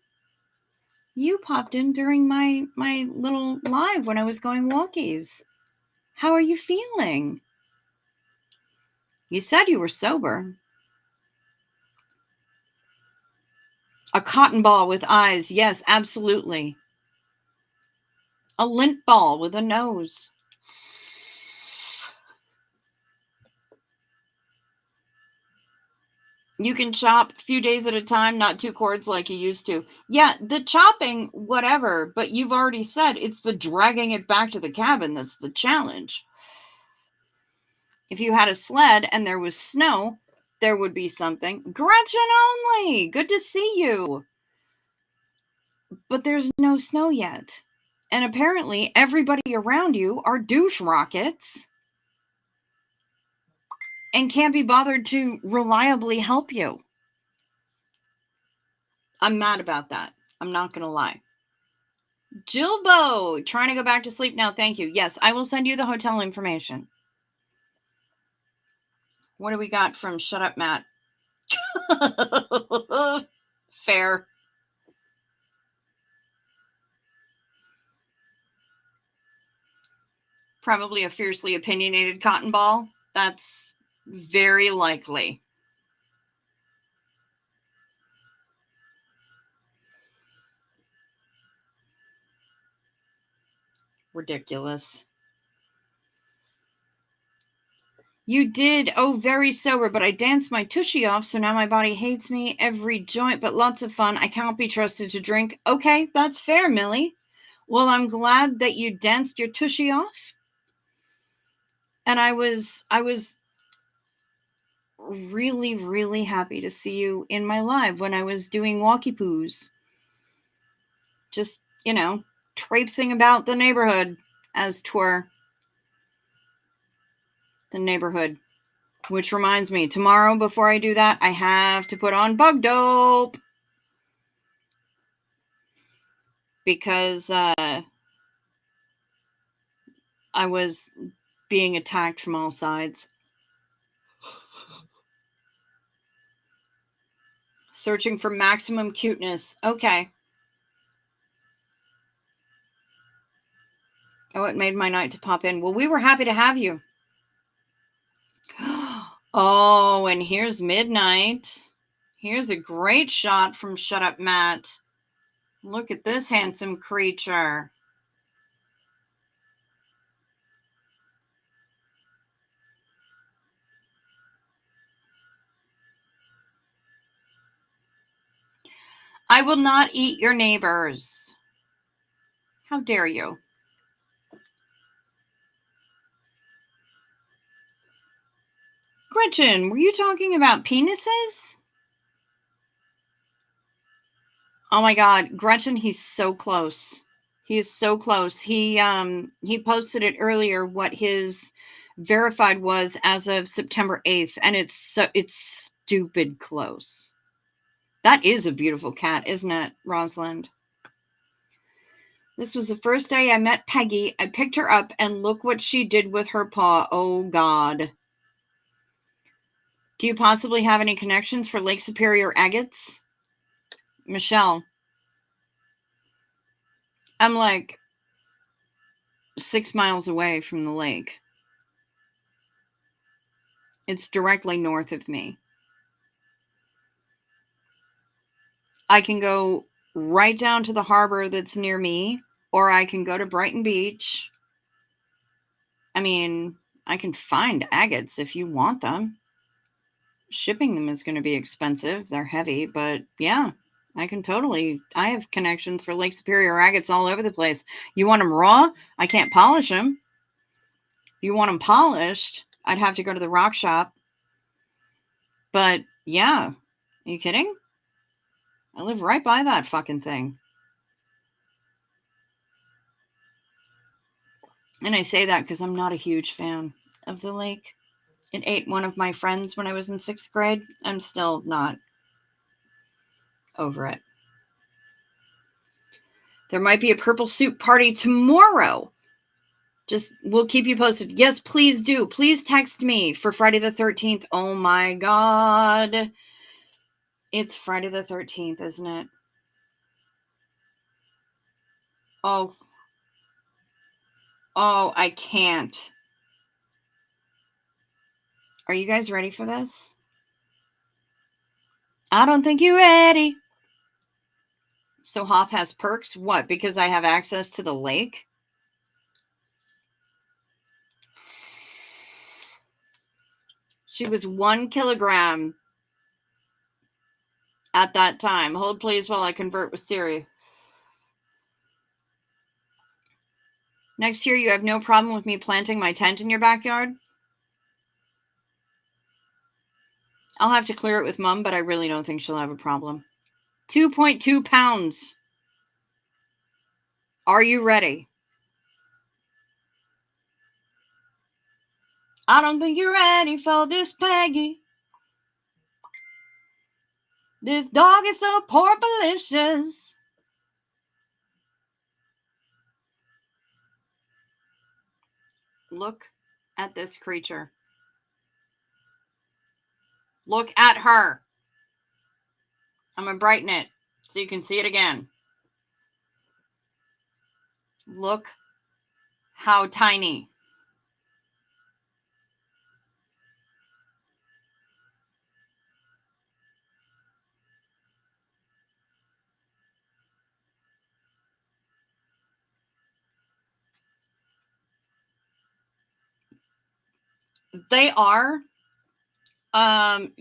You popped in during my little live when I was going walkies. How are you feeling? You said you were sober. A cotton ball with eyes. Yes, absolutely. A lint ball with a nose. You can chop a few days at a time, not 2 cords like you used to. Yeah, the chopping, whatever, but you've already said it's the dragging it back to the cabin that's the challenge. If you had a sled and there was snow, there would be something. Gretchen only! Good to see you! But there's no snow yet. And apparently everybody around you are douche rockets and can't be bothered to reliably help you. I'm mad about that. I'm not going to lie. Jilbo, trying to go back to sleep now. Thank you. Yes, I will send you the hotel information. What do we got from Shut Up, Matt? Fair. Probably a fiercely opinionated cotton ball. That's very likely. Ridiculous. You did. Oh, very sober, but I danced my tushy off, so now my body hates me every joint, but lots of fun. I can't be trusted to drink. Okay, that's fair, Millie. Well, I'm glad that you danced your tushy off. And I was really, really happy to see you in my live when I was doing walkie poos. Just, traipsing about the neighborhood, as 'twere. The neighborhood. Which reminds me, tomorrow before I do that, I have to put on bug dope. Because I was being attacked from all sides. Searching for maximum cuteness. Okay. Oh, it made my night to pop in. Well, we were happy to have you. Oh, and here's Midnight. Here's a great shot from Shut Up Matt. Look at this handsome creature. I will not eat your neighbors. How dare you? Gretchen, were you talking about penises? Oh my God, Gretchen, he's so close. He is so close. He posted it earlier what his verified was as of September 8th, and it's stupid close. That is a beautiful cat, isn't it, Rosalind? This was the first day I met Peggy. I picked her up, and look what she did with her paw. Oh, God. Do you possibly have any connections for Lake Superior agates? Michelle. I'm like 6 miles away from the lake. It's directly north of me. I can go right down to the harbor that's near me, or I can go to Brighton Beach. I mean, I can find agates if you want them. Shipping them is going to be expensive. They're heavy, but yeah, I have connections for Lake Superior agates all over the place. You want them raw? I can't polish them. You want them polished? I'd have to go to the rock shop. But yeah, are you kidding? I live right by that fucking thing. And I say that because I'm not a huge fan of the lake. It ate one of my friends when I was in 6th grade. I'm still not over it. There might be a purple suit party tomorrow. We'll keep you posted. Yes, please do. Please text me for Friday the 13th. Oh my God. It's Friday the 13th, isn't it? Oh, I can't. Are you guys ready for this? I don't think you're ready. So Hoth has perks? What? Because I have access to the lake? She was 1 kilogram at that time. Hold please while I convert with Siri. Next year, you have no problem with me planting my tent in your backyard? I'll have to clear it with Mom, but I really don't think she'll have a problem. 2.2 pounds. Are you ready? I don't think you're ready for this, Peggy. This dog is so porpalicious. Look at this creature. Look at her. I'm going to brighten it so you can see it again. Look how tiny. They are,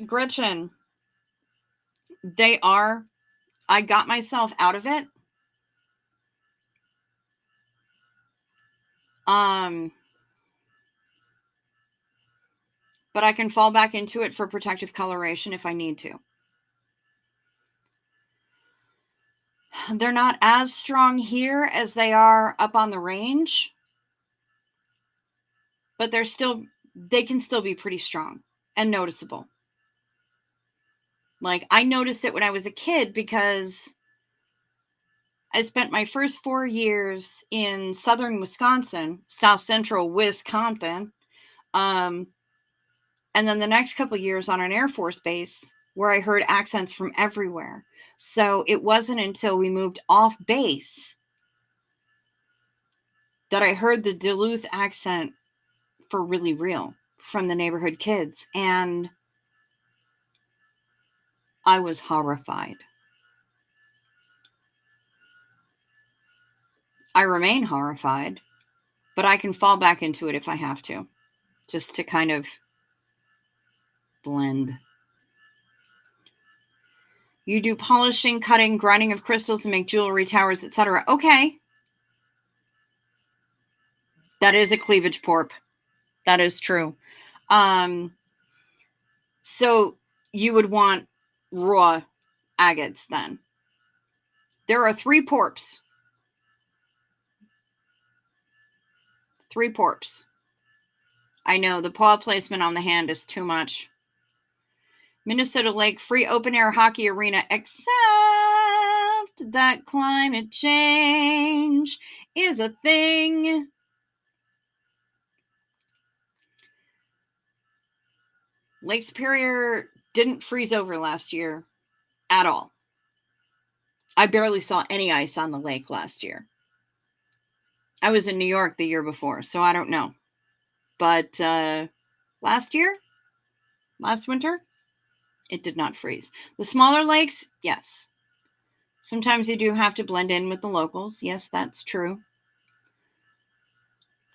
Gretchen, they are. I got myself out of it. But I can fall back into it for protective coloration if I need to. They're not as strong here as they are up on the range, but they can still be pretty strong and noticeable. Like, I noticed it when I was a kid because I spent my first 4 years in southern Wisconsin, south central Wisconsin, and then the next couple years on an Air Force base where I heard accents from everywhere. So it wasn't until we moved off base that I heard the Duluth accent for really real from the neighborhood kids. And I was horrified. I remain horrified, but I can fall back into it if I have to, just to kind of blend. You do polishing, cutting, grinding of crystals and make jewelry towers, etc. Okay. That is a cleavage porp. That is true. So you would want raw agates then. There are 3 porps. 3 porps. I know the paw placement on the hand is too much. Minnesota Lake free open air hockey arena, except that climate change is a thing. Lake Superior didn't freeze over last year at all. I barely saw any ice on the lake last year. I was in New York the year before, so I don't know. But last winter, it did not freeze. The smaller lakes, yes. Sometimes you do have to blend in with the locals. Yes, that's true.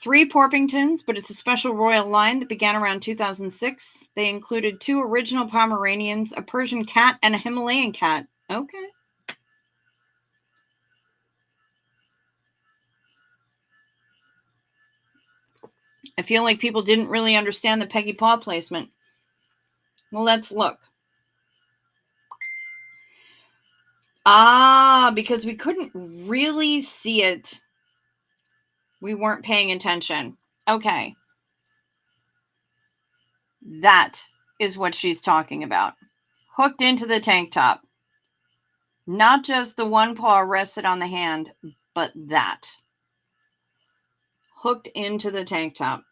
3 Porpingtons, but it's a special royal line that began around 2006. They included 2 original Pomeranians, a Persian cat, and a Himalayan cat. Okay. I feel like people didn't really understand the Peggy paw placement. Well, let's look. Because we couldn't really see it. We weren't paying attention. Okay. That is what she's talking about. Hooked into the tank top. Not just the one paw rested on the hand, but that. Hooked into the tank top.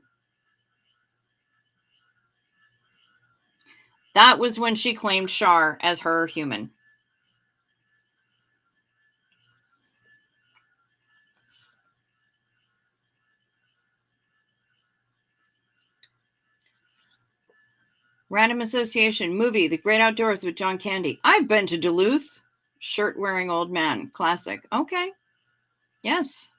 That was when she claimed Shar as her human. Random Association movie, The Great Outdoors with John Candy. I've been to Duluth. Shirt-wearing old man. Classic. Okay. Yes.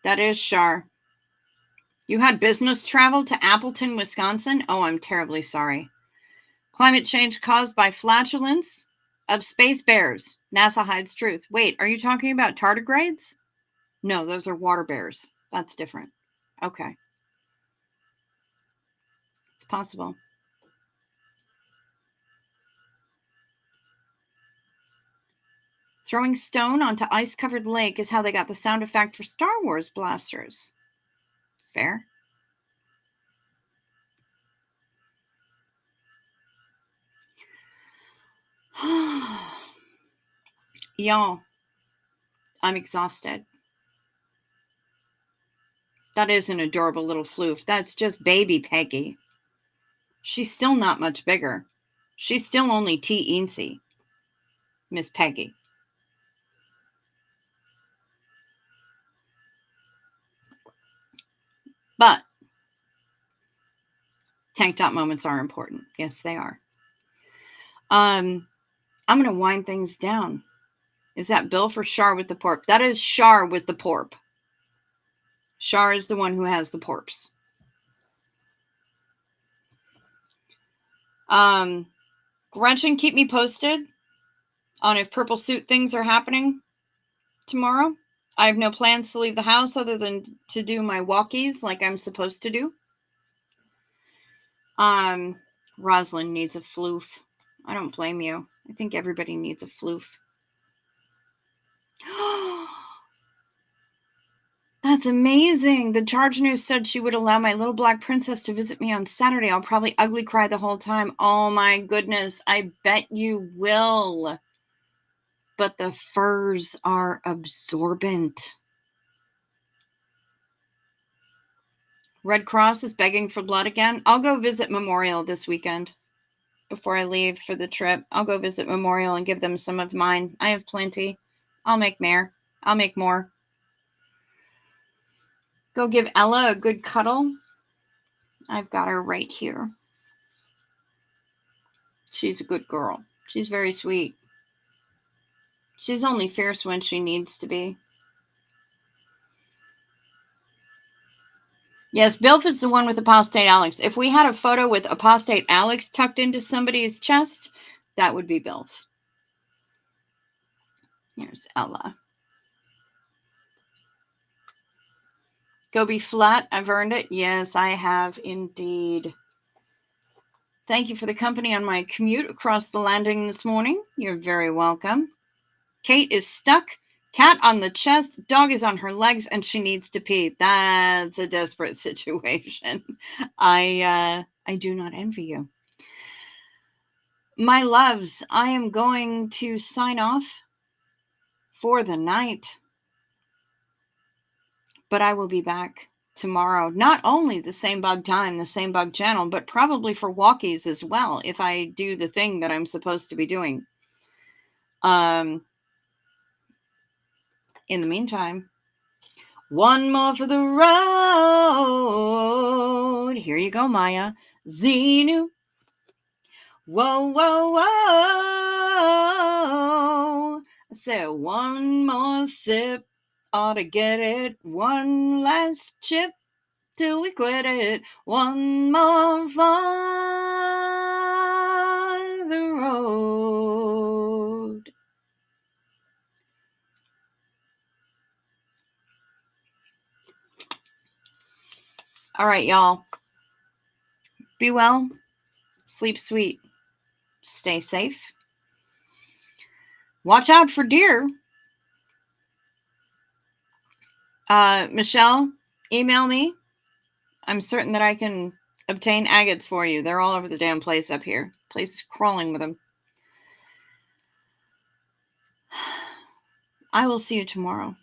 That is Shar. You had business travel to Appleton, Wisconsin? Oh, I'm terribly sorry. Climate change caused by flatulence of space bears. NASA hides truth. Wait, are you talking about tardigrades? No, those are water bears. That's different. Okay. It's possible. Throwing stone onto ice-covered lake is how they got the sound effect for Star Wars blasters. Fair. Y'all, I'm exhausted. That is an adorable little floof. That's just baby Peggy. She's still not much bigger. She's still only teensy, Miss Peggy. But tank top moments are important. Yes, they are. I'm going to wind things down. Is that Bill for Char with the porp? That is Char with the porp. Char is the one who has the porps. Gretchen, keep me posted on if purple suit things are happening tomorrow. I have no plans to leave the house other than to do my walkies like I'm supposed to do. Rosalind needs a floof. I don't blame you. I think everybody needs a floof. That's amazing. The Charge News said she would allow my little black princess to visit me on Saturday. I'll probably ugly cry the whole time. Oh my goodness. I bet you will. But the furs are absorbent. Red Cross is begging for blood again. I'll go visit Memorial this weekend before I leave for the trip. I'll go visit Memorial and give them some of mine. I have plenty. I'll make more. I'll make more. Go give Ella a good cuddle. I've got her right here. She's a good girl. She's very sweet. She's only fierce when she needs to be. Yes, Bilf is the one with apostate Alex. If we had a photo with apostate Alex tucked into somebody's chest, that would be Bilf. Here's Ella. Go be flat. I've earned it. Yes, I have indeed. Thank you for the company on my commute across the landing this morning. You're very welcome. Kate is stuck. Cat on the chest. Dog is on her legs, and she needs to pee. That's a desperate situation. I do not envy you. My loves, I am going to sign off for the night. But I will be back tomorrow. Not only the same bug time, the same bug channel, but probably for walkies as well, if I do the thing that I'm supposed to be doing. In the meantime, one more for the road. Here you go, Maya. Xenu. Whoa, whoa, whoa. I said one more sip. Ought to get it. One last chip till we quit it. One more for the road. All right, y'all. Be well. Sleep sweet. Stay safe. Watch out for deer. Michelle, email me. I'm certain that I can obtain agates for you. They're all over the damn place up here. Place is crawling with them. I will see you tomorrow.